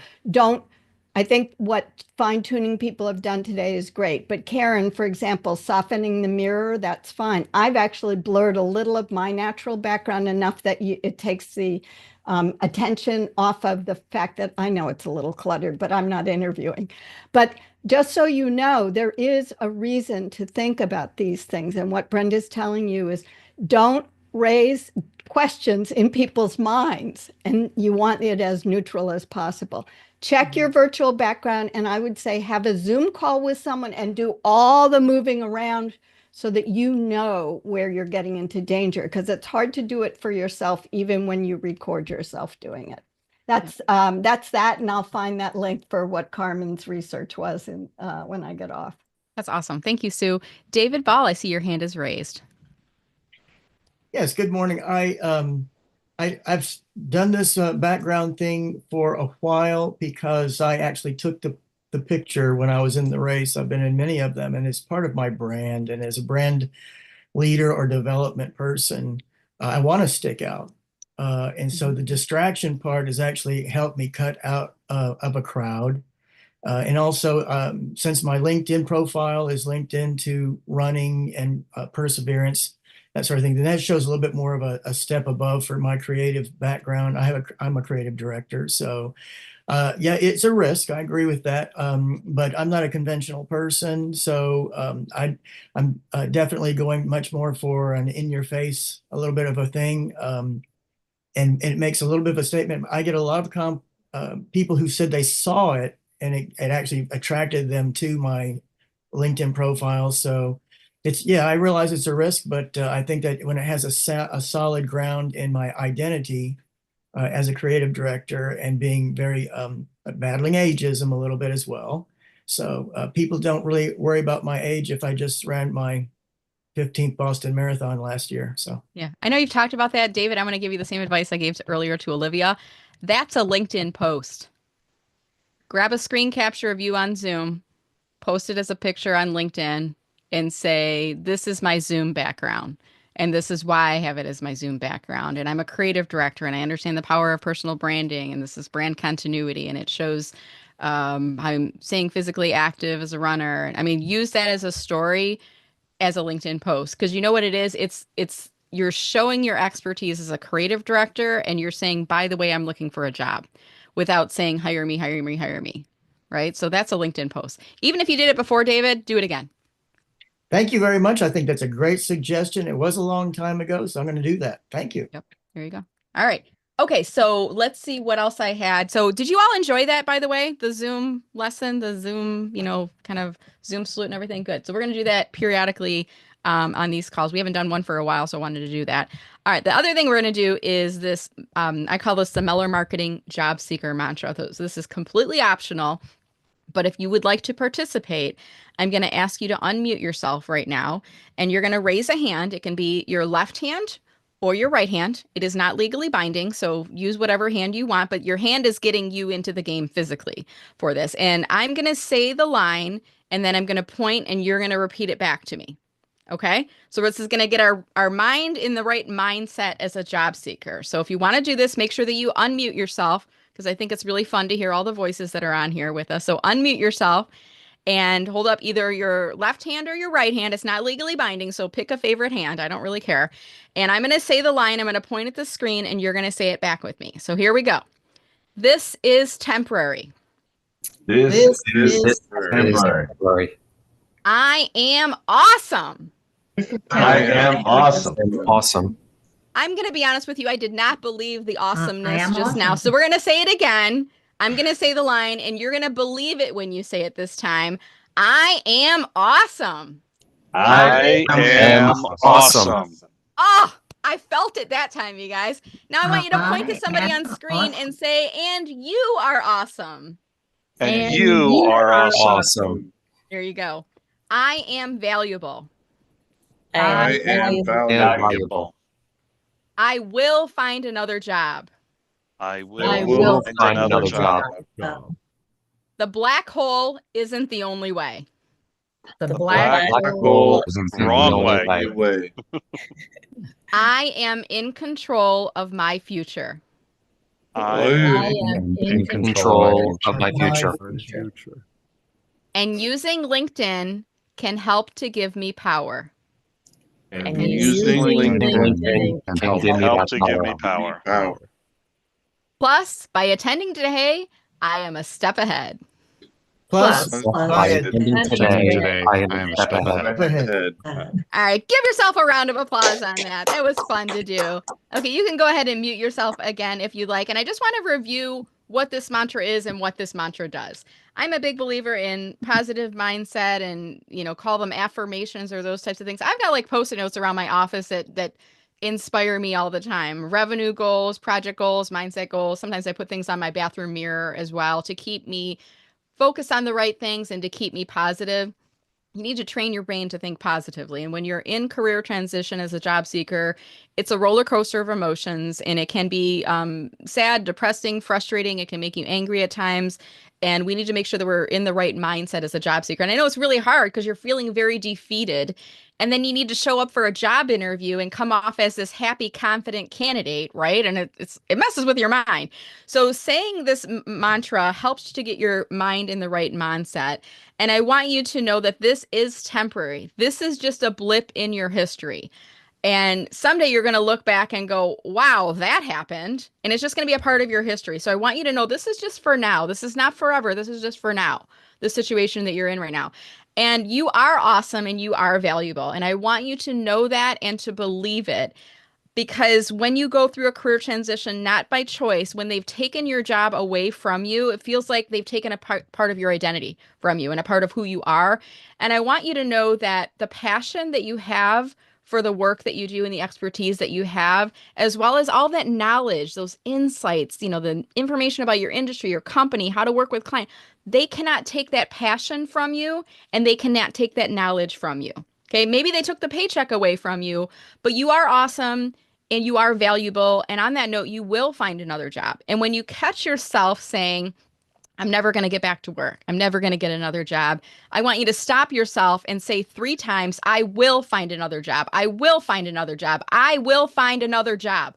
I think what fine-tuning people have done today is great. But Karen, for example, softening the mirror, that's fine. I've actually blurred a little of my natural background enough that it takes the attention off of the fact that I know it's a little cluttered, but I'm not interviewing. But just so you know, there is a reason to think about these things. And what Brenda's telling you is don't raise questions in people's minds, and you want it as neutral as possible. Check your virtual background, and I would say have a Zoom call with someone and do all the moving around so that you know where you're getting into danger, because it's hard to do it for yourself even when you record yourself doing it. That's that, and I'll find that link for what Carmen's research was when I get off. That's awesome. Thank you, Sue. David Ball, I see your hand is raised. Yes, good morning. I've done this background thing for a while because I actually took the the picture when I was in the race. I've been in many of them, and it's part of my brand. And as a brand leader or development person, I want to stick out. And so the distraction part has actually helped me cut out of a crowd. And also, since my LinkedIn profile is linked into running and perseverance, that sort of thing, then that shows a little bit more of a step above for my creative background. I'm a creative director, so yeah, it's a risk. I agree with that, but I'm not a conventional person, so I'm definitely going much more for an in-your-face, a little bit of a thing, and it makes a little bit of a statement. I get a lot of people who said they saw it, and it actually attracted them to my LinkedIn profile. So it's, yeah, I realize it's a risk, but I think that when it has a solid ground in my identity as a creative director and being very battling ageism a little bit as well. So people don't really worry about my age if I just ran my 15th Boston Marathon last year. So yeah, I know you've talked about that, David. I'm going to give you the same advice I gave earlier to Olivia. That's a LinkedIn post. Grab a screen capture of you on Zoom, post it as a picture on LinkedIn, and say, this is my Zoom background. And this is why I have it as my Zoom background. And I'm a creative director, and I understand the power of personal branding. And this is brand continuity. And it shows I'm staying physically active as a runner. I mean, use that as a story, as a LinkedIn post, because you know what it is? It's you're showing your expertise as a creative director, and you're saying, by the way, I'm looking for a job, without saying, hire me, hire me, hire me. Right? So that's a LinkedIn post. Even if you did it before, David, do it again. thank you very much. I think that's a great suggestion. It was a long time ago, so I'm going to do that. Thank you. Yep. There you go. All right. Okay. So let's see what else I had. So did you all enjoy that, by the way? The Zoom lesson, the Zoom, kind of Zoom salute and everything? Good. So we're going to do that periodically on these calls. We haven't done one for a while, so I wanted to do that. All right. The other thing we're going to do is this. I call this the Meller Marketing Job Seeker Mantra. So this is completely optional. But if you would like to participate, I'm going to ask you to unmute yourself right now, and you're going to raise a hand. It can be your left hand or your right hand. It is not legally binding, so use whatever hand you want, but your hand is getting you into the game physically for this. And I'm going to say the line, and then I'm going to point, and you're going to repeat it back to me. Okay? So this is going to get our mind in the right mindset as a job seeker. So if you want to do this, make sure that you unmute yourself, because I think it's really fun to hear all the voices that are on here with us. So unmute yourself and hold up either your left hand or your right hand. It's not legally binding, so pick a favorite hand. I don't really care. And I'm going to say the line. I'm going to point at the screen, and you're going to say it back with me. So here we go. This is temporary. This is temporary. I am awesome. I am awesome. Awesome. I'm going to be honest with you. I did not believe the awesomeness am just now. awesome. So we're going to say it again. I'm going to say the line, and you're going to believe it when you say it this time. I am awesome. I am awesome. Oh, I felt it that time, you guys. Now I want you to point to somebody on screen and say, and you are awesome. And you are Awesome. There you go. I am valuable. I am valuable. I will find another job. I will find another job. The black hole isn't the only way. The Black hole is the wrong way. I am in control of my future. I am In control of my future. And using LinkedIn can help to give me power. And using LinkedIn can can help to give me power. Plus, by attending today, I am a step ahead. Plus, By attending today, I am a step ahead. All right, give yourself a round of applause on that. That was fun to do. Okay, you can go ahead and mute yourself again if you'd like. And I just want to review what this mantra is and what this mantra does. I'm a big believer in positive mindset and, call them affirmations or those types of things. I've got like Post-it notes around my office that inspire me all the time. Revenue goals, project goals, mindset goals. Sometimes I put things on my bathroom mirror as well to keep me focused on the right things and to keep me positive. You need to train your brain to think positively. And when you're in career transition as a job seeker, it's a roller coaster of emotions, and it can be sad, depressing, frustrating. It can make you angry at times. And we need to make sure that we're in the right mindset as a job seeker. And I know it's really hard because you're feeling very defeated. And then you need to show up for a job interview and come off as this happy, confident candidate, right? And it messes with your mind. So saying this mantra helps to get your mind in the right mindset. And I want you to know that this is temporary. This is just a blip in your history. And someday you're going to look back and go, wow, that happened. And it's just going to be a part of your history. So I want you to know this is just for now. This is not forever. This is just for now, the situation that you're in right now. And you are awesome and you are valuable. And I want you to know that and to believe it. Because when you go through a career transition, not by choice, when they've taken your job away from you, it feels like they've taken a part of your identity from you and a part of who you are. And I want you to know that the passion that you have for the work that you do and the expertise that you have, as well as all that knowledge, those insights, you know, the information about your industry, your company, how to work with clients, they cannot take that passion from you and they cannot take that knowledge from you. Okay, maybe they took the paycheck away from you, but you are awesome and you are valuable. And on that note, you will find another job. And when you catch yourself saying, I'm never going to get back to work, I'm never going to get another job, I want you to stop yourself and say 3 times, I will find another job. I will find another job. I will find another job.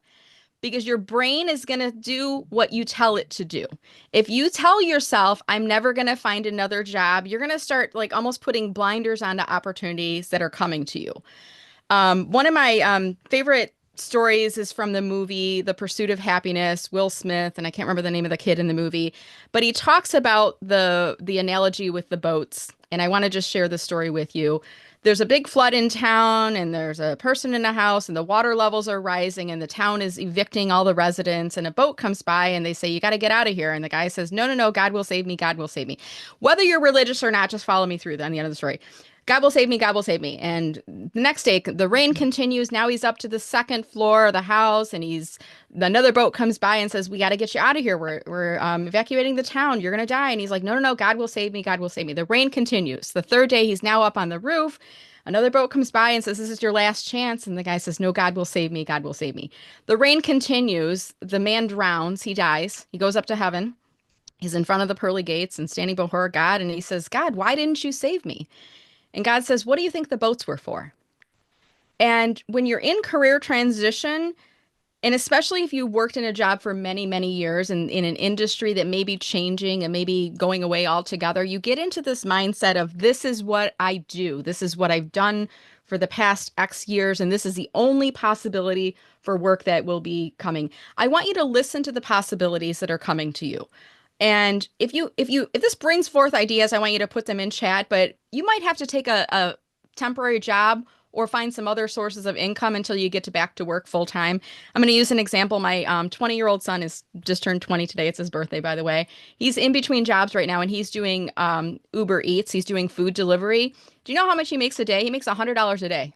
Because your brain is going to do what you tell it to do. If you tell yourself, I'm never going to find another job, you're going to start like almost putting blinders onto opportunities that are coming to you. One of my favorite stories is from the movie The Pursuit of Happiness, Will Smith, and I can't remember the name of the kid in the movie, but he talks about the analogy with the boats. And I want to just share the story with you. There's a big flood in town and there's a person in a house and the water levels are rising and the town is evicting all the residents and a boat comes by and they say, you got to get out of here. And the guy says, no, no, no, God will save me. God will save me. Whether you're religious or not, just follow me through then the end of the story. God will save me. God will save me. And the next day, the rain continues. Now he's up to the 2nd floor of the house and another boat comes by and says, we got to get you out of here. We're evacuating the town. You're going to die. And he's like, no, no, no, God will save me. God will save me. The rain continues. The 3rd day, he's now up on the roof. Another boat comes by and says, this is your last chance. And the guy says, no, God will save me. God will save me. The rain continues. The man drowns. He dies. He goes up to heaven. He's in front of the pearly gates and standing before God. And he says, God, why didn't you save me? And God says, what do you think the boats were for? And when you're in career transition, and especially if you worked in a job for many, many years and in an industry that may be changing and maybe going away altogether, you get into this mindset of this is what I do. This is what I've done for the past X years. And this is the only possibility for work that will be coming. I want you to listen to the possibilities that are coming to you. And if this brings forth ideas, I want you to put them in chat, but you might have to take a temporary job or find some other sources of income until you get back to work full time. I'm going to use an example. My 20-year-old son is just turned 20 today. It's his birthday, by the way. He's in between jobs right now and he's doing Uber Eats. He's doing food delivery. Do you know how much he makes a day? He makes $100 a day.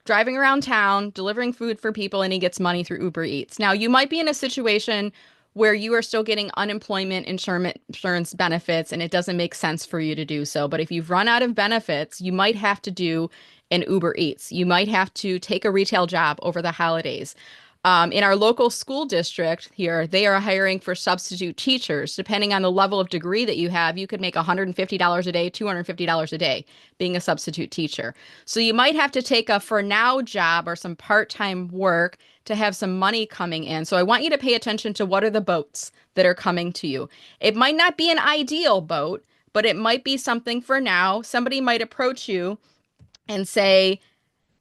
Driving around town, delivering food for people, and he gets money through Uber Eats. Now, you might be in a situation where you are still getting unemployment insurance benefits and it doesn't make sense for you to do so. But if you've run out of benefits, you might have to do an Uber Eats. You might have to take a retail job over the holidays. In our local school district here, they are hiring for substitute teachers. Depending on the level of degree that you have, you could make $150 a day, $250 a day being a substitute teacher. So you might have to take a for now job or some part-time work to have some money coming in. So I want you to pay attention to what are the boats that are coming to you. It might not be an ideal boat, but it might be something for now. Somebody might approach you and say,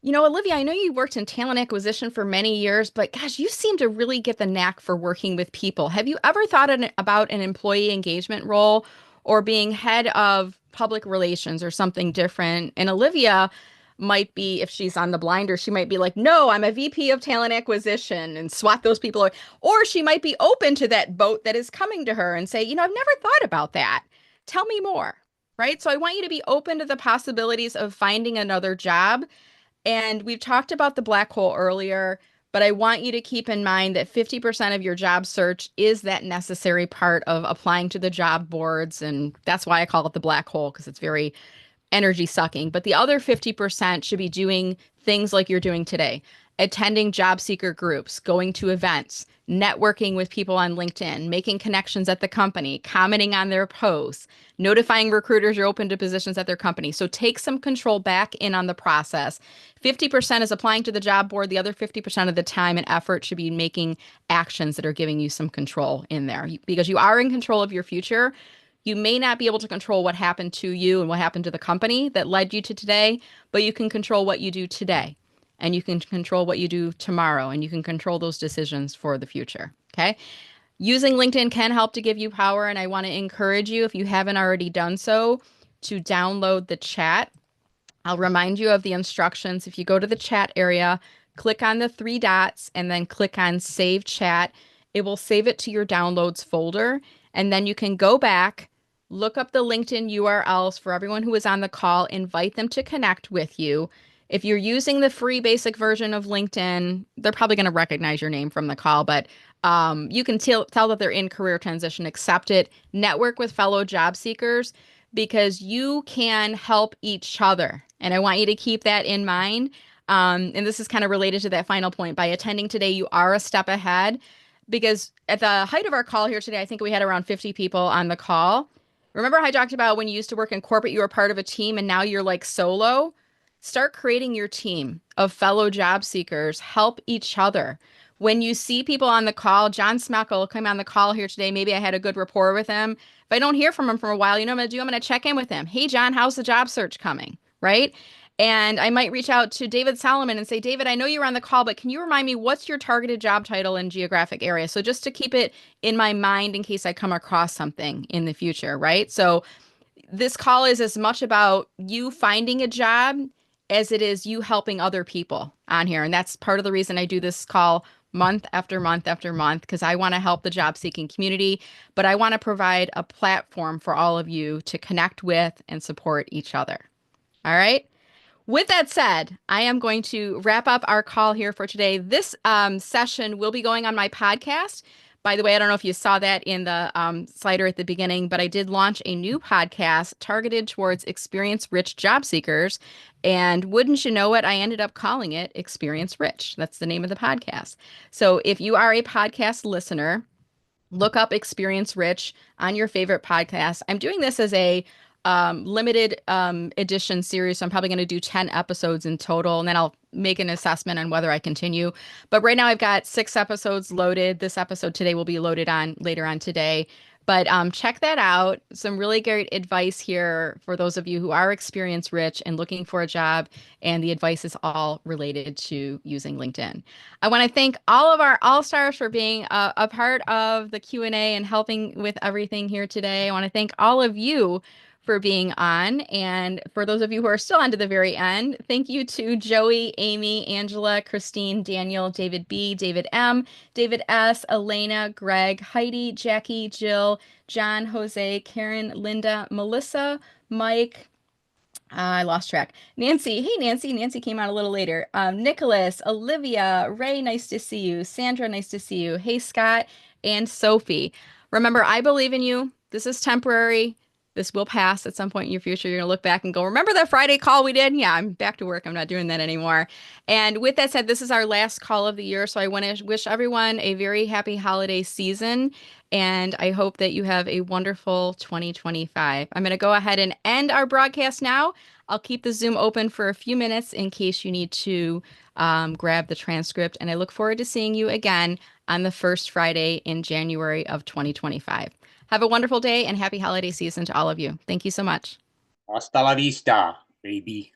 you know, Olivia, I know you worked in talent acquisition for many years, but gosh, you seem to really get the knack for working with people. Have you ever thought about an employee engagement role or being head of public relations or something different? And Olivia might be, if she's on the blinder, she might be like, no, I'm a VP of talent acquisition and swat those people. Or she might be open to that boat that is coming to her and say, you know, I've never thought about that. Tell me more, right? So I want you to be open to the possibilities of finding another job. And we've talked about the black hole earlier, but I want you to keep in mind that 50% of your job search is that necessary part of applying to the job boards. And that's why I call it the black hole, because it's very energy sucking. But the other 50% should be doing things like you're doing today. attending job seeker groups, going to events, networking with people on LinkedIn, making connections at the company, commenting on their posts, notifying recruiters you're open to positions at their company. So take some control back in on the process. 50% is applying to the job board. The other 50% of the time and effort should be making actions that are giving you some control in there, because you are in control of your future. You may not be able to control what happened to you and what happened to the company that led you to today, but you can control what you do today, and you can control what you do tomorrow, and you can control those decisions for the future. Okay. Using LinkedIn can help to give you power, and I want to encourage you, if you haven't already done so, to download the chat. I'll remind you of the instructions. If you go to the chat area, click on the 3 dots and then click on Save Chat. It will save it to your downloads folder, and then you can go back, look up the LinkedIn URLs for everyone who is on the call, invite them to connect with you. If you're using the free basic version of LinkedIn, they're probably going to recognize your name from the call, but you can tell that they're in career transition. Accept it. Network with fellow job seekers, because you can help each other. And I want you to keep that in mind. And this is kind of related to that final point. By attending today, you are a step ahead, because at the height of our call here today, I think we had around 50 people on the call. Remember how I talked about when you used to work in corporate, you were part of a team, and now you're like solo? Start creating your team of fellow job seekers. Help each other. When you see people on the call, John Smeckel came on the call here today. Maybe I had a good rapport with him. If I don't hear from him for a while, you know what I'm going to do? I'm going to check in with him. Hey, John, how's the job search coming? Right? And I might reach out to David Solomon and say, David, I know you were on the call, but can you remind me what's your targeted job title and geographic area? So just to keep it in my mind in case I come across something in the future, right? So this call is as much about you finding a job as it is you helping other people on here. And that's part of the reason I do this call month after month after month, because I want to help the job seeking community, but I want to provide a platform for all of you to connect with and support each other. All right. With that said, I am going to wrap up our call here for today. This session will be going on my podcast. By the way, I don't know if you saw that in the slider at the beginning, but I did launch a new podcast targeted towards experience-rich job seekers. And wouldn't you know it, I ended up calling it Experience Rich. That's the name of the podcast. So if you are a podcast listener, look up Experience Rich on your favorite podcast. I'm doing this as a limited edition series. So I'm probably going to do 10 episodes in total, and then I'll make an assessment on whether I continue. But right now I've got 6 episodes loaded. This episode today will be loaded on later on today. But check that out. Some really great advice here for those of you who are experience rich and looking for a job. And the advice is all related to using LinkedIn. I want to thank all of our All-Stars for being a part of the Q&A and helping with everything here today. I want to thank all of you for being on. And for those of you who are still on to the very end, thank you to Joey, Amy, Angela, Christine, Daniel, David B, David M, David S, Elena, Greg, Heidi, Jackie, Jill, John, Jose, Karen, Linda, Melissa, Mike, I lost track. Nancy. Hey, Nancy. Nancy came out a little later. Nicholas, Olivia, Ray, nice to see you. Sandra, nice to see you. Hey, Scott, and Sophie. Remember, I believe in you. This is temporary. This will pass at some point in your future. You're going to look back and go, remember that Friday call we did? Yeah, I'm back to work. I'm not doing that anymore. And with that said, this is our last call of the year. So I want to wish everyone a very happy holiday season. And I hope that you have a wonderful 2025. I'm going to go ahead and end our broadcast now. I'll keep the Zoom open for a few minutes in case you need to grab the transcript. And I look forward to seeing you again on the first Friday in January of 2025. Have a wonderful day and happy holiday season to all of you. Thank you so much. Hasta la vista, baby.